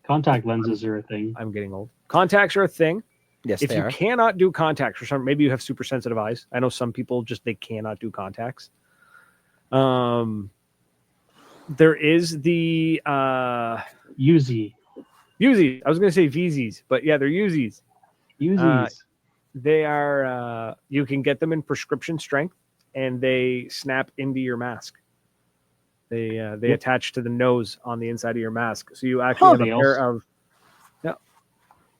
contact lenses are a thing. I'm getting old. Contacts are a thing. Yes, if you cannot do contacts for some, maybe you have super sensitive eyes. I know some people they cannot do contacts. There is the Uzis. I was going to say VZs, but yeah, they're Uzis. They are. You can get them in prescription strength, and they snap into your mask. They attach to the nose on the inside of your mask, so you actually have a pair of.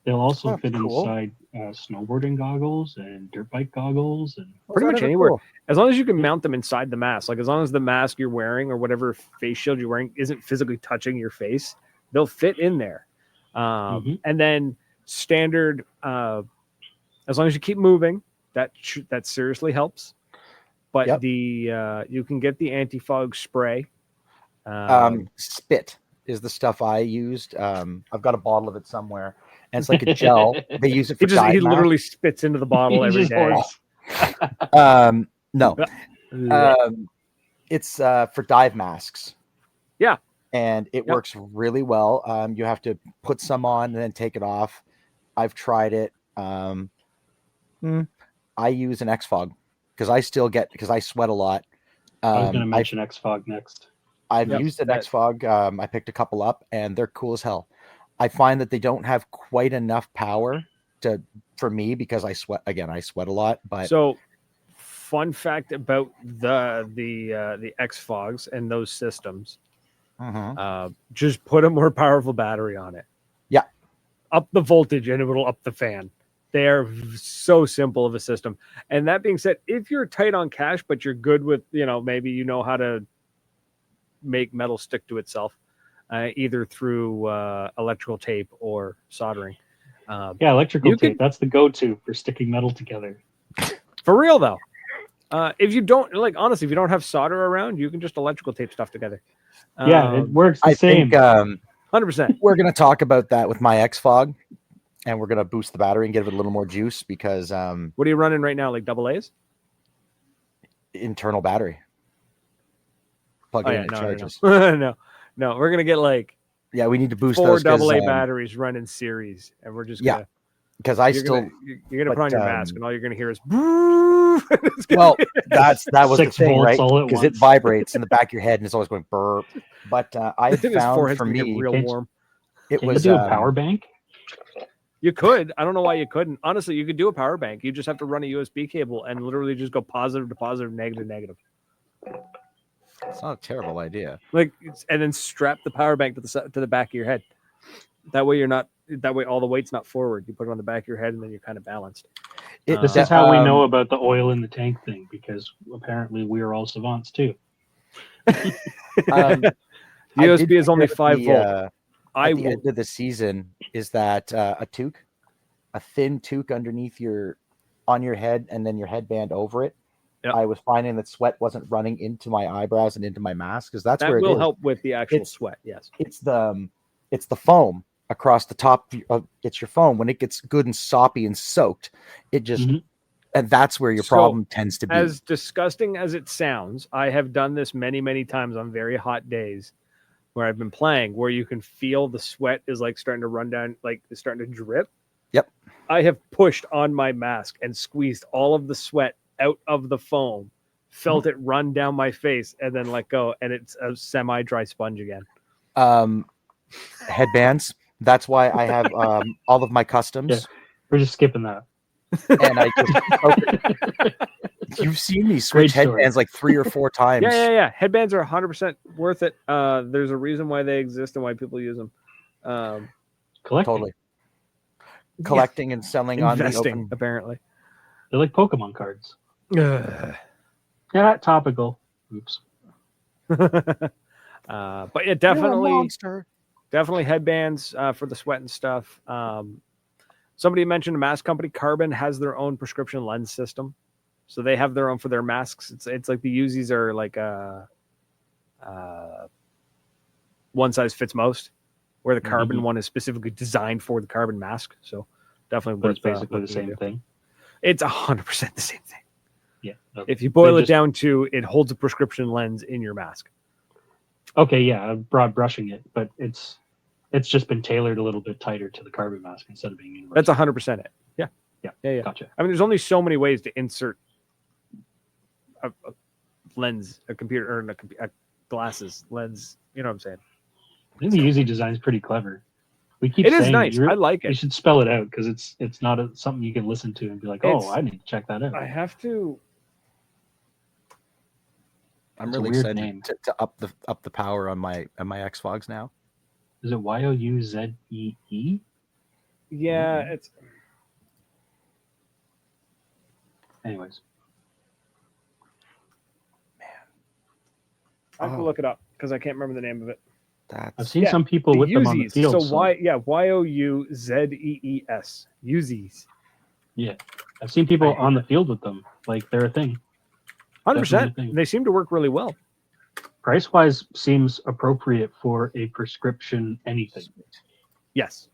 They'll also fit inside snowboarding goggles and dirt bike goggles and Pretty much anywhere, as long as you can mount them inside the mask. Like as long as the mask you're wearing or whatever face shield you're wearing isn't physically touching your face, they'll fit in there. And then standard, as long as you keep moving, that seriously helps. But you can get the anti-fog spray. Spit is the stuff I used. I've got a bottle of it somewhere, and it's like a gel. They use it for he literally spits into the bottle every day. No, it's for dive masks. Yeah, and it works really well. You have to put some on and then take it off. I've tried it. I use an X-Fog because I sweat a lot. I was going to mention X-Fog next. I've used an X-Fog. I picked a couple up, and they're cool as hell. I find that they don't have quite enough power for me because I sweat a lot. But so, fun fact about the X-Fogs and those systems, just put a more powerful battery on it. Yeah, up the voltage, and it will up the fan. They are so simple of a system. And that being said, if you're tight on cash, but you're good with, maybe you know how to make metal stick to itself, either through electrical tape or soldering. Electrical tape. That's the go-to for sticking metal together. For real, though. If you don't, honestly, if you don't have solder around, you can just electrical tape stuff together. It works the same. Think, 100%. We're going to talk about that with my X-Fog. And we're going to boost the battery and give it a little more juice because... what are you running right now, like AA's? Internal battery. Plug it in, it charges. No, we're going to get we need to boost 4 those. AA batteries running series. And we're just going to... because you're going to put on your mask and all you're going to hear is... Well, that was the thing, right? Because it vibrates in the back of your head and it's always going burp. But I found for me... real warm. Can you do a power bank? You could. I don't know why you couldn't. Honestly, you could do a power bank. You just have to run a USB cable and literally just go positive to positive, negative to negative. It's not a terrible idea. And then strap the power bank to the back of your head. That way all the weight's not forward. You put it on the back of your head and then you're kind of balanced. This is how we know about the oil in the tank thing, because apparently we are all savants too. USB is only 5 volt. At the end of the season is that a thin toque underneath on your head and then your headband over it. Yep. I was finding that sweat wasn't running into my eyebrows and into my mask because that where it will help with the actual sweat. Yes, it's the foam across the top. It's your foam when it gets good and soppy and soaked. It just and that's where your problem tends to be. As disgusting as it sounds, I have done this many, many times on very hot days. Where I've been playing, where you can feel the sweat is starting to run down, it's starting to drip. Yep. I have pushed on my mask and squeezed all of the sweat out of the foam, felt it run down my face, and then let go, and it's a semi-dry sponge again. Headbands. That's why I have all of my customs. Yeah, we're just skipping that. And I just you've seen me switch headbands 3 or 4 times. Yeah. Headbands are 100% worth it. There's a reason why they exist and why people use them. Collecting. Totally. Collecting and selling Investing, on the open. Apparently. They're like Pokemon cards. Yeah, topical. Oops. But yeah, definitely headbands for the sweat and stuff. Somebody mentioned a mask company. Carbon has their own prescription lens system. So they have their own for their masks. It's like the Uzis are like one size fits most, where the carbon one is specifically designed for the carbon mask. So definitely, but it's basically the same thing. It's 100% the same thing. Yeah. If you boil it down to, it holds a prescription lens in your mask. Okay, yeah, broad brushing it, but it's just been tailored a little bit tighter to the carbon mask instead of being universal. That's 100% it. Yeah. Gotcha. I mean, there's only so many ways to insert a lens, a computer, or a glasses lens. You know what I'm saying? I think the Uzi design is pretty clever. We keep it saying is nice. I like it. You should spell it out because it's not something you can listen to and be like, I need to check that out. I have to. I'm really excited to up the power on my X-Fogs now. Is it Youzee? Yeah, Anyways, I have to look it up because I can't remember the name of it. I've seen some people with them on the field. So Youzees. Uzis. Yeah, I've seen people on the field with them. Like they're a thing. 100%. They seem to work really well. Price wise, seems appropriate for a prescription anything. Yes,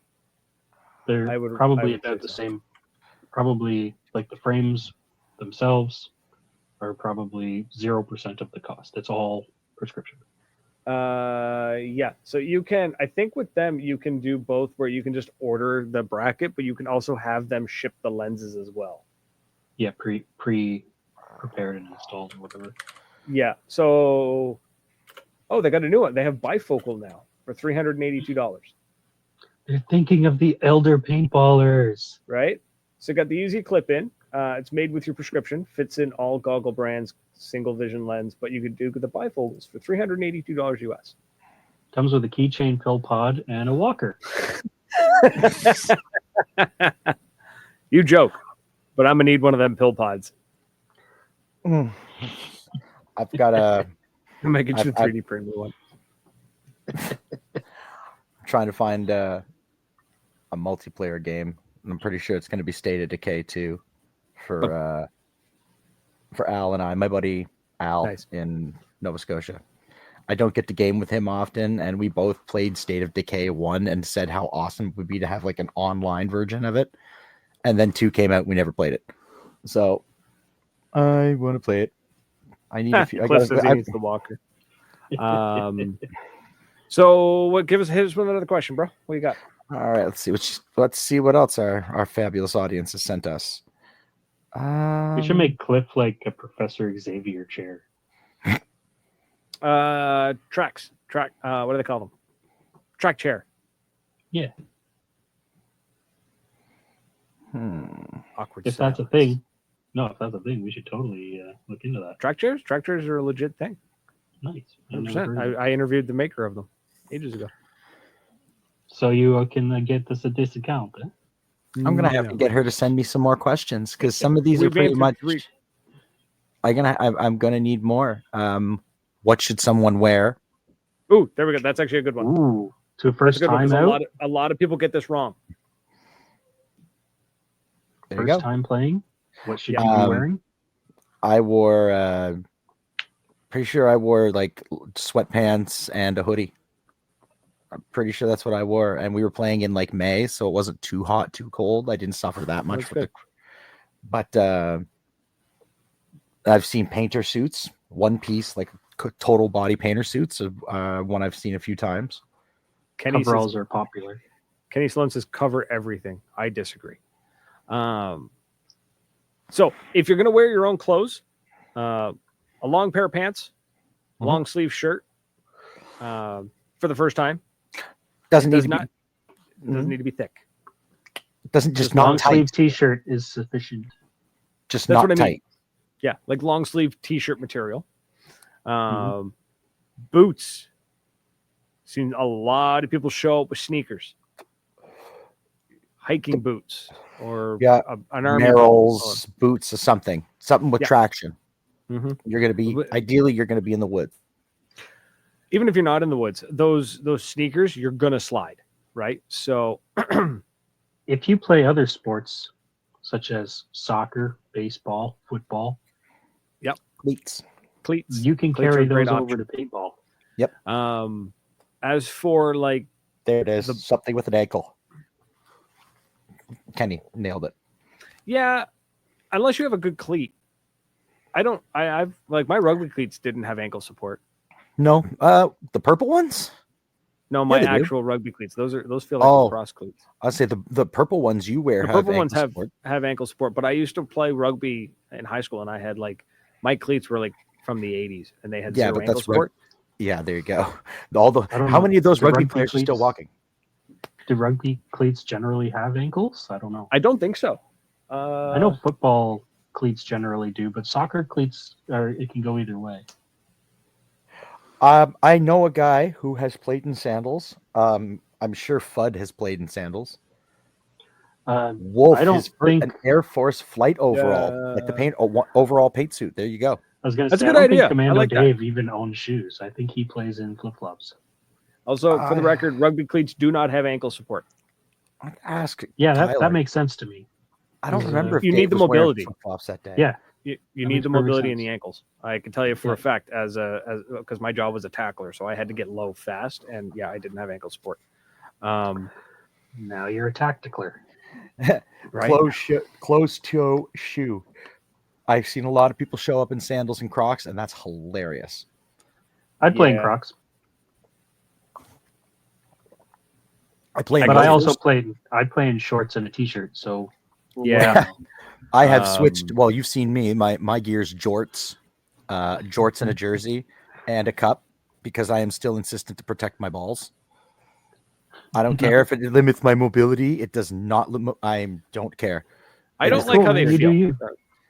They're probably about the same. Probably like the frames themselves are probably 0% of the cost. It's all prescription. Yeah. So you can, I think with them, you can do both where you can just order the bracket, but you can also have them ship the lenses as well. Yeah, prepared and installed or whatever. Yeah. So, they got a new one. They have bifocal now for $382. They're thinking of the elder paintballers. Right? So you got the Uzi clip in. It's made with your prescription, fits in all goggle brands, single vision lens, but you could do the bifocals for $382 US. Comes with a keychain, pill pod, and a walker. You joke, but I'm gonna need one of them pill pods. I've got a. I'm making you 3D print one. Trying to find a multiplayer game. I'm pretty sure it's going to be State of Decay 2 for Al and I, my buddy Al in Nova Scotia. I don't get to game with him often, and we both played State of Decay 1 and said how awesome it would be to have like an online version of it. And then 2 came out, we never played it. So I want to play it. I need a few. Cliff says he needs the walker. So hit us with another question, bro. What you got? All right, let's see what else our fabulous audience has sent us. We should make Cliff like a Professor Xavier chair. Track. What do they call them? Track chair. Yeah. Awkward. If that's a thing. No, if that's a thing, we should totally look into that. Track chairs? Track chairs are a legit thing. Nice. 100%. I interviewed the maker of them ages ago. So you can get this at this account, eh? I'm gonna have to get her to send me some more questions because some of these are pretty much. I'm gonna need more. What should someone wear? Ooh, there we go. That's actually a good one. Ooh, to first time out. A lot of people get this wrong. First time playing. What should you be wearing? I wore. Pretty sure I wore like sweatpants and a hoodie. I'm pretty sure that's what I wore, and we were playing in like May, so it wasn't too hot, too cold. I didn't suffer that much but I've seen painter suits, one piece, like total body painter suits. One I've seen a few times. Coveralls are popular. Kenny Sloan says cover everything. I disagree. So if you're going to wear your own clothes, a long pair of pants, long sleeve shirt, for the first time, doesn't need to be thick. Doesn't just long not tight. sleeve t-shirt is sufficient. Just that's not tight. Mean. Yeah, like long sleeve t-shirt material. Boots. Seen a lot of people show up with sneakers, hiking boots, or an army Merrill's boots or something with traction. Mm-hmm. You're going to be ideally you're going to be in the woods. Even if you're not in the woods, those sneakers, you're going to slide, right? So if you play other sports such as soccer, baseball, football, cleats, you can carry those over to paintball. Yep. As for like, there it is, something with an ankle. Kenny nailed it. Yeah, unless you have a good cleat. I've like my rugby cleats didn't have ankle support. No, the purple ones. No, my actual rugby cleats. Those feel like lacrosse cleats. I'd say the purple ones you wear. The purple ones have ankle support. But I used to play rugby in high school, and I had like my cleats were like from the '80s, and they had zero ankle support. Yeah, there you go. How many of those rugby players are still walking? Do rugby cleats generally have ankles? I don't know. I don't think so. I know football cleats generally do, but soccer cleats it can go either way. I know a guy who has played in sandals. I'm sure Fudd has played in sandals. Wolf, I don't his think. an Air Force flight overall, like the paint overall paint suit. There you go. I was gonna That's say a I good don't idea. think I Commando like that. Dave even owns shoes. I think he plays in flip flops. Also, for the record, rugby cleats do not have ankle support. I'd ask Yeah, Tyler. that makes sense to me. I don't remember if You Dave need the was wearing mobility. flip-flops that day. Yeah, You That need makes the perfect mobility in sense. the ankles. I can tell you for a Yeah. fact, as because my job was a tackler, so I had to get low fast, and yeah, I didn't have ankle support. Now you're a tactickler. Right? Closed toe shoe. I've seen a lot of people show up in sandals and Crocs, and that's hilarious. I'd play in Yeah. Crocs, I play, but I also played. I play in shorts and a t-shirt. So Yeah. I have switched. Well, you've seen me. My gear's jorts, jorts and a jersey, and a cup because I am still insistent to protect my balls. I don't care if it limits my mobility. It does not. I don't care. I It don't is like how cool, they man. You feel. do you.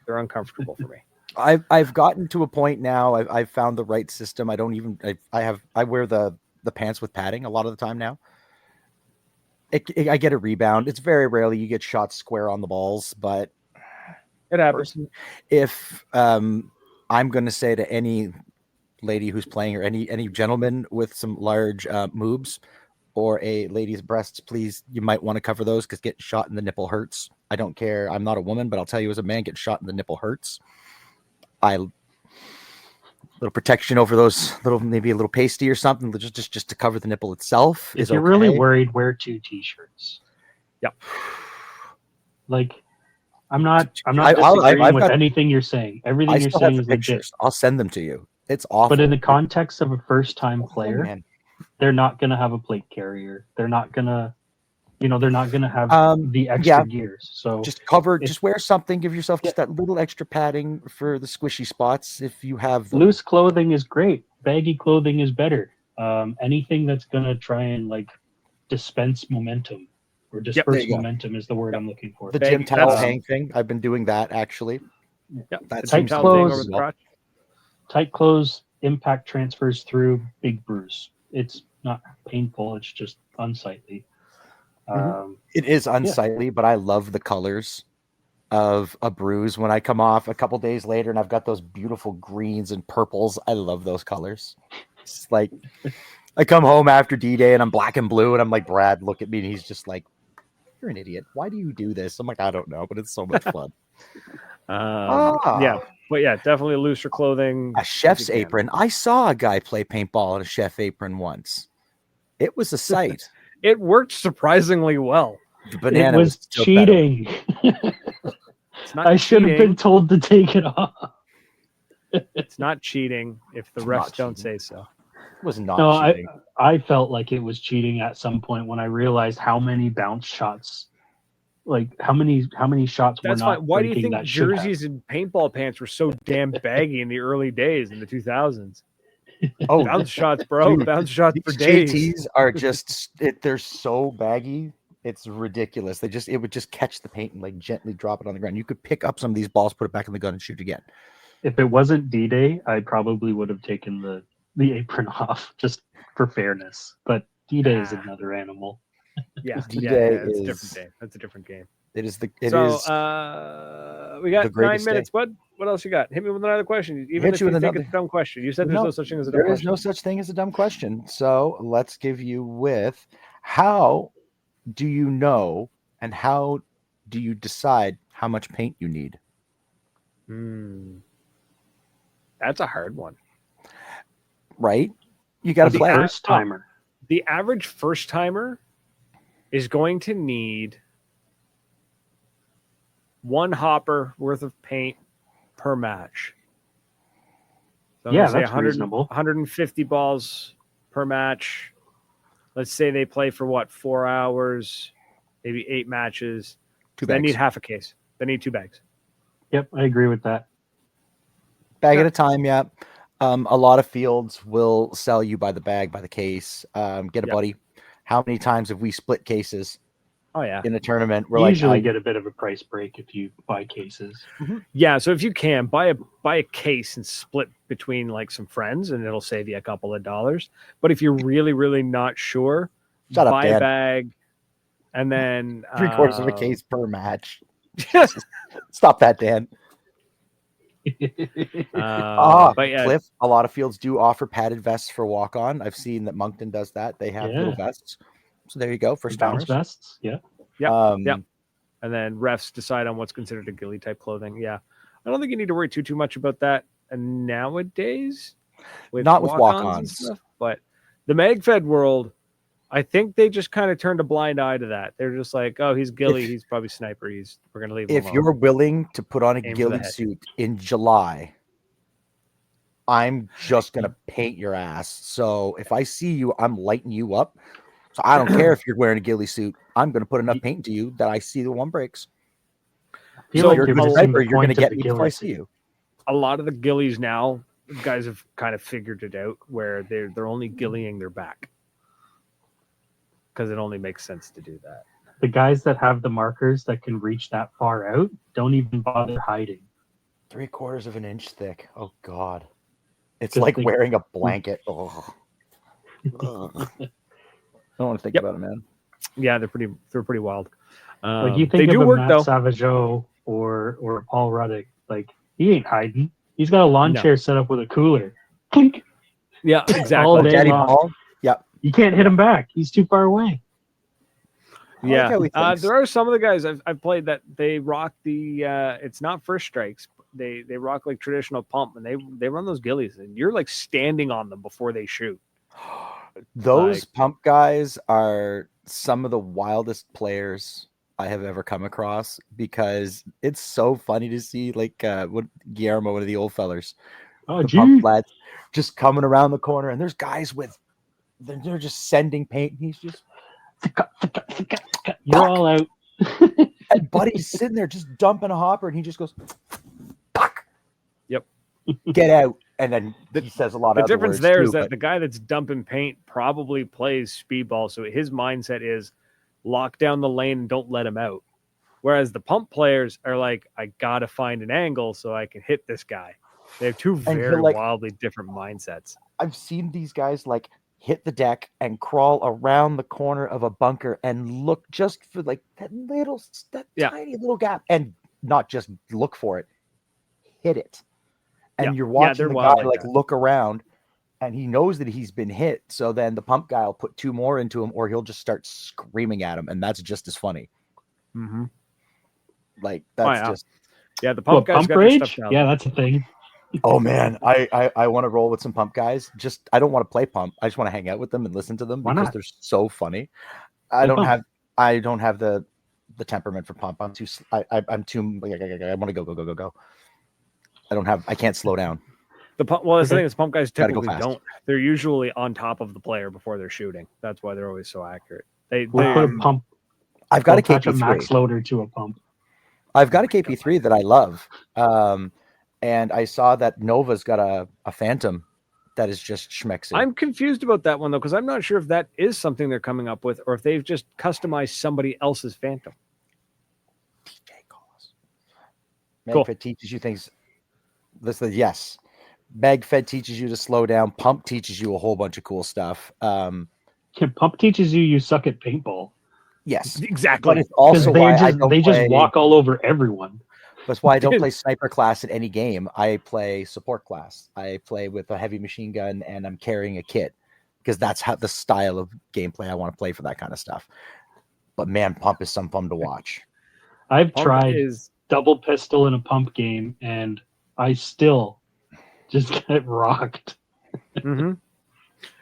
They're uncomfortable for me. I've gotten to a point now. I've found the right system. I don't even. I wear the pants with padding a lot of the time now. I get a rebound. It's very rarely you get shot square on the balls, but It happens. if I'm going to say to any lady who's playing or any gentleman with some large moobs or a lady's breasts, please, you might want to cover those because getting shot in the nipple hurts. I don't care. I'm not a woman, but I'll tell you as a man, getting shot in the nipple hurts. Little protection over those maybe a little pasty or something, just to cover the nipple itself. If you're really worried, wear 2 t-shirts. Yep. Like, I'm not I've disagreeing with got- anything you're saying. Everything I you're still have saying the is legit. pictures. I'll send them to you. It's awful. But in the context of a first-time player, man. they're not going to have a plate carrier. They're not going to, they're not going to have the extra yeah. gears. So just cover, just wear something. Give yourself just that little extra padding for the squishy spots if you have them. Loose clothing is great. Baggy clothing is better. Anything that's going to try and like dispense momentum or disperse momentum is the word I'm looking for. The gym towel hang thing. I've been doing that actually. Yeah, that tight seems clothes. Over the crotch. Tight clothes, impact transfers through, big bruise. It's not painful. It's just unsightly. It is unsightly, but I love the colors of a bruise when I come off a couple days later and I've got those beautiful greens and purples. I love those colors. It's like I come home after D-Day and I'm black and blue and I'm like, Brad, look at me. And he's just like, you're an idiot. Why do you do this? I'm like, I don't know, but it's so much fun. Yeah, but yeah, definitely looser clothing. A chef's apron. I saw a guy play paintball in a chef apron once. It was a sight. It worked surprisingly well. The banana it was cheating. I should have been told to take it off. It's not cheating if the refs don't say so. It was not cheating. I felt like it was cheating at some point when I realized how many bounce shots, like how many shots That's were not. fine. Why do you think jerseys and paintball pants were so damn baggy in the early days in the 2000s? Oh, bounce shots, bro! Dude, bounce shots for days. days. JTs are just they're so baggy. It's ridiculous. It would just catch the paint and like gently drop it on the ground. You could pick up some of these balls, put it back in the gun, and shoot again. If it wasn't D-Day, I probably would have taken the apron off just for fairness. But D-Day is another animal. Yeah, D-Day it's is a different game. That's a different game. It is we got 9 minutes. day. What else you got? Hit me with another question. Even Hit if you you with think another- it's a dumb question. You said there's no such thing as a dumb There question. is no such thing as a dumb question. So let's give you with how do you know and how do you decide how much paint you need? That's a hard one. Right? You got to play. First timer. The average first timer is going to need 1 hopper worth of paint per match. So I'm gonna say that's 100, reasonable. 150 balls per match. Let's say they play for 4 hours, maybe 8 matches. They need half a case. They need 2 bags. Yep, I agree with that. Bag at a time, yeah. A lot of fields will sell you by the bag, by the case. Get a buddy. How many times have we split cases? Oh yeah, in a tournament, you usually get a bit of a price break if you buy cases. Yeah, so if you can buy a case and split between like some friends, and it'll save you a couple of dollars. But if you're really not sure, buy a bag, And then 3/4 of a case per match. Stop that, Dan. But yeah, Cliff, a lot of fields do offer padded vests for walk on. I've seen that Moncton does that. They have little vests. So there you go. First bounce timers. vests. Yeah. Yep. And then refs decide on what's considered a ghillie type clothing. Yeah. I don't think you need to worry too much about that nowadays. Not with walk-ons and walk-ons. stuff, but the MagFed world, I think they just kind of turned a blind eye to that. They're just like, oh, he's ghillie, he's probably sniper. We're gonna leave him If alone. you're willing to put on a Aim for the ghillie head. suit in July, I'm just gonna paint your ass. So if I see you, I'm lighting you up. So I don't care if you're wearing a ghillie suit. I'm gonna put enough paint to you that I see the one breaks. I feel So like you're a you're good missing sniper. the You're gonna point of get the me before ghillie I see suit. you. A lot of the ghillies now, guys have kind of figured it out where they're only ghillieing their back because it only makes sense to do that. The guys that have the markers that can reach that far out don't even bother hiding. 3/4 of an inch thick. Oh God, it's Just like think- wearing a blanket. Oh. Ugh. I don't want to think about it, man. Yeah, they're pretty wild. Like you They think do of a work Matt though. Savageau or Paul Ruddick, like he ain't hiding. He's got a lawn chair set up with a cooler. Clink. Yeah, exactly. All day Daddy long. Paul. Yep. You can't hit him back. He's too far away. I like how he thinks. There are some of the guys I've played that they rock the. It's not first strikes. They rock like traditional pump, and they run those ghillies, and you're like standing on them before they shoot. Those pump guys are some of the wildest players I have ever come across because it's so funny to see what Guillermo, one of the old fellers, Oh, the gee. pump lads, just coming around the corner, and there's guys they're just sending paint, and he's just You're all out. and Buddy's sitting there just dumping a hopper, and he just goes, "Fuck." Yep. Get out. And then he says a lot The of other difference words there too, is that but the guy that's dumping paint probably plays speedball, so his mindset is lock down the lane and don't let him out. Whereas the pump players are like, I gotta find an angle so I can hit this guy. They have two And very he'll, wildly different mindsets. I've seen these guys hit the deck and crawl around the corner of a bunker and look just for that tiny little gap, and not just look for it, hit it. And you're watching the guy look around, and he knows that he's been hit. So then the pump guy will put two more into him, or he'll just start screaming at him, and that's just as funny. Mm-hmm. Just the pump guys pump got their rage? stuff down. Yeah, that's a thing. oh man, I want to roll with some pump guys. Just I don't want to play pump. I just want to hang out with them and listen to them because they're so funny. I don't have the temperament for pump. I'm too I want to go. I can't slow down. The thing is, pump guys typically fast. don't. They're usually on top of the player before they're shooting. That's why they're always so accurate. We'll put a pump. I've got a attach a KP3. max loader to a pump. I've got a KP3 that I love. And I saw that Nova's got a Phantom that is just schmexy. I'm confused about that one, though, because I'm not sure if that is something they're coming up with or if they've just customized somebody else's Phantom. DJ calls. Cool. Megfed teaches you things. Listen, yes. Megfed teaches you to slow down. Pump teaches you a whole bunch of cool stuff. Pump teaches you suck at paintball. Yes. Exactly. But it's also why they just walk all over everyone. That's why I don't play sniper class in any game. I play support class. I play with a heavy machine gun and I'm carrying a kit because that's how the style of gameplay I want to play for that kind of stuff. But man, pump is some fun to watch. I've tried double pistol in a pump game and I still just get rocked. Mm-hmm.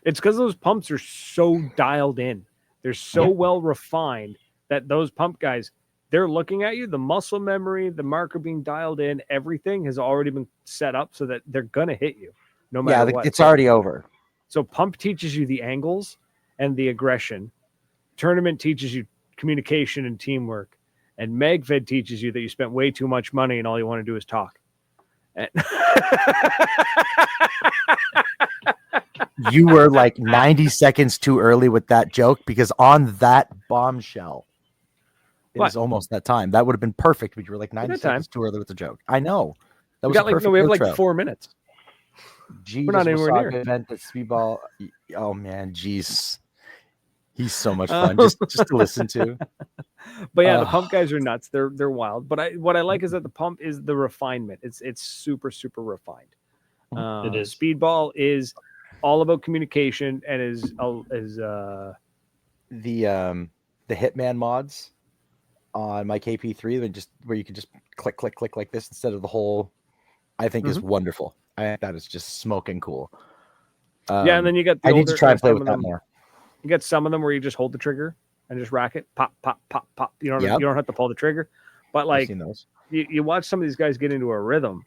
It's because those pumps are so dialed in. They're so well refined that those pump guys, they're looking at you, the muscle memory, the marker being dialed in, everything has already been set up so that they're going to hit you no matter what. It's already over. So pump teaches you the angles and the aggression. Tournament teaches you communication and teamwork. And MagFed teaches you that you spent way too much money and all you want to do is talk. You were like 90 seconds too early with that joke because on that bombshell, it was almost that time. That would have been perfect, but you were like 90 seconds too early with the joke. I know. That was we have like 4 minutes. Jesus, we're not anywhere near. Event at Speedball. Oh man, jeez. He's so much fun just to listen to. But yeah, the pump guys are nuts. They're wild. But what I like is that the pump is the refinement. It's super super refined. It is. Speedball is all about communication and is The Hitman mods on my KP3 where you can just click like this instead of the whole, I think is wonderful. I think that is just smoking cool. Yeah, and then you got I need to try and play with that more. You get some of them where you just hold the trigger and just rack it, pop, pop, pop, pop. You don't have to pull the trigger. But like you watch some of these guys get into a rhythm,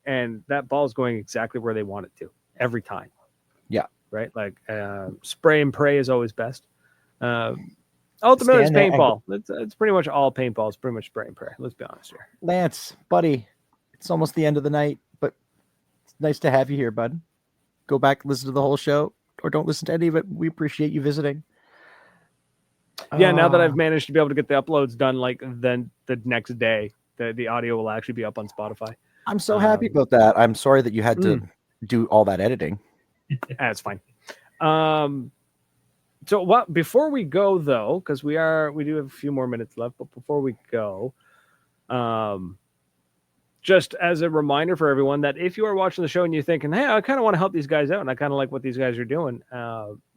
and that ball's going exactly where they want it to every time. Yeah, right. Like spray and pray is always best. Ultimately, it's paintball. It's pretty much all paintball. It's pretty much spray and pray. Let's be honest here. Lance, buddy, it's almost the end of the night, but it's nice to have you here, bud. Go back, listen to the whole show, or don't listen to any of it. We appreciate you visiting. Yeah, now that I've managed to be able to get the uploads done, like then the next day, the audio will actually be up on Spotify. I'm so happy about that. I'm sorry that you had to do all that editing. That's fine. So what? Before we go though, because we do have a few more minutes left, but before we go, just as a reminder for everyone that if you are watching the show and you're thinking, hey, I kind of want to help these guys out and I kind of like what these guys are doing,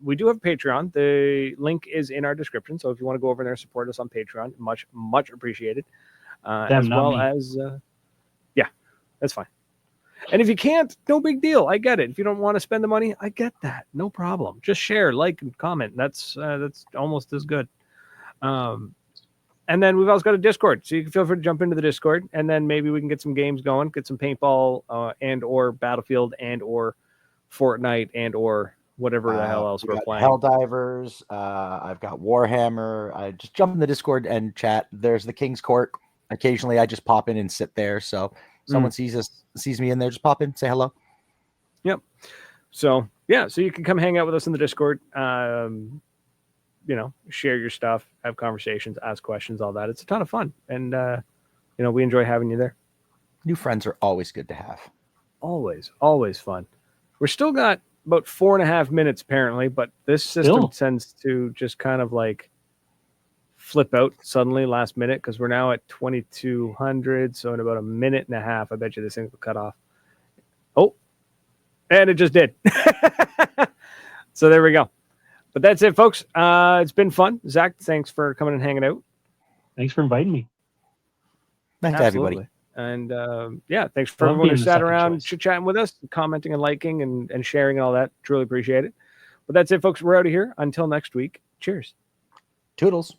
we do have a Patreon. The link is in our description. So if you want to go over there and support us on Patreon, much, much appreciated. As well as, yeah, that's fine. And if you can't, no big deal. I get it. If you don't want to spend the money, I get that. No problem. Just share, like, and comment. That's almost as good. And then we've also got a Discord, so you can feel free to jump into the Discord, and then maybe we can get some games going, get some paintball and or Battlefield and or Fortnite and or whatever the hell else we're playing. Helldivers. I've got Warhammer. I just jump in the Discord and chat. There's the King's Court. Occasionally, I just pop in and sit there. So someone sees me in there, just pop in, say hello. Yep. So yeah, so you can come hang out with us in the Discord. Share your stuff, have conversations, ask questions, all that. It's a ton of fun. And, we enjoy having you there. New friends are always good to have. Always, always fun. We're still got about 4.5 minutes apparently, but this system tends to just kind of like flip out suddenly last minute because we're now at 2200. So in about a minute and a half, I bet you this thing will cut off. Oh, and it just did. So there we go. But that's it, folks. It's been fun. Zach, thanks for coming and hanging out. Thanks for inviting me. Nice to have you, buddy. And thanks for everyone who sat around chit-chatting with us, commenting and liking and sharing and all that. Truly appreciate it. But that's it, folks. We're out of here. Until next week. Cheers. Toodles.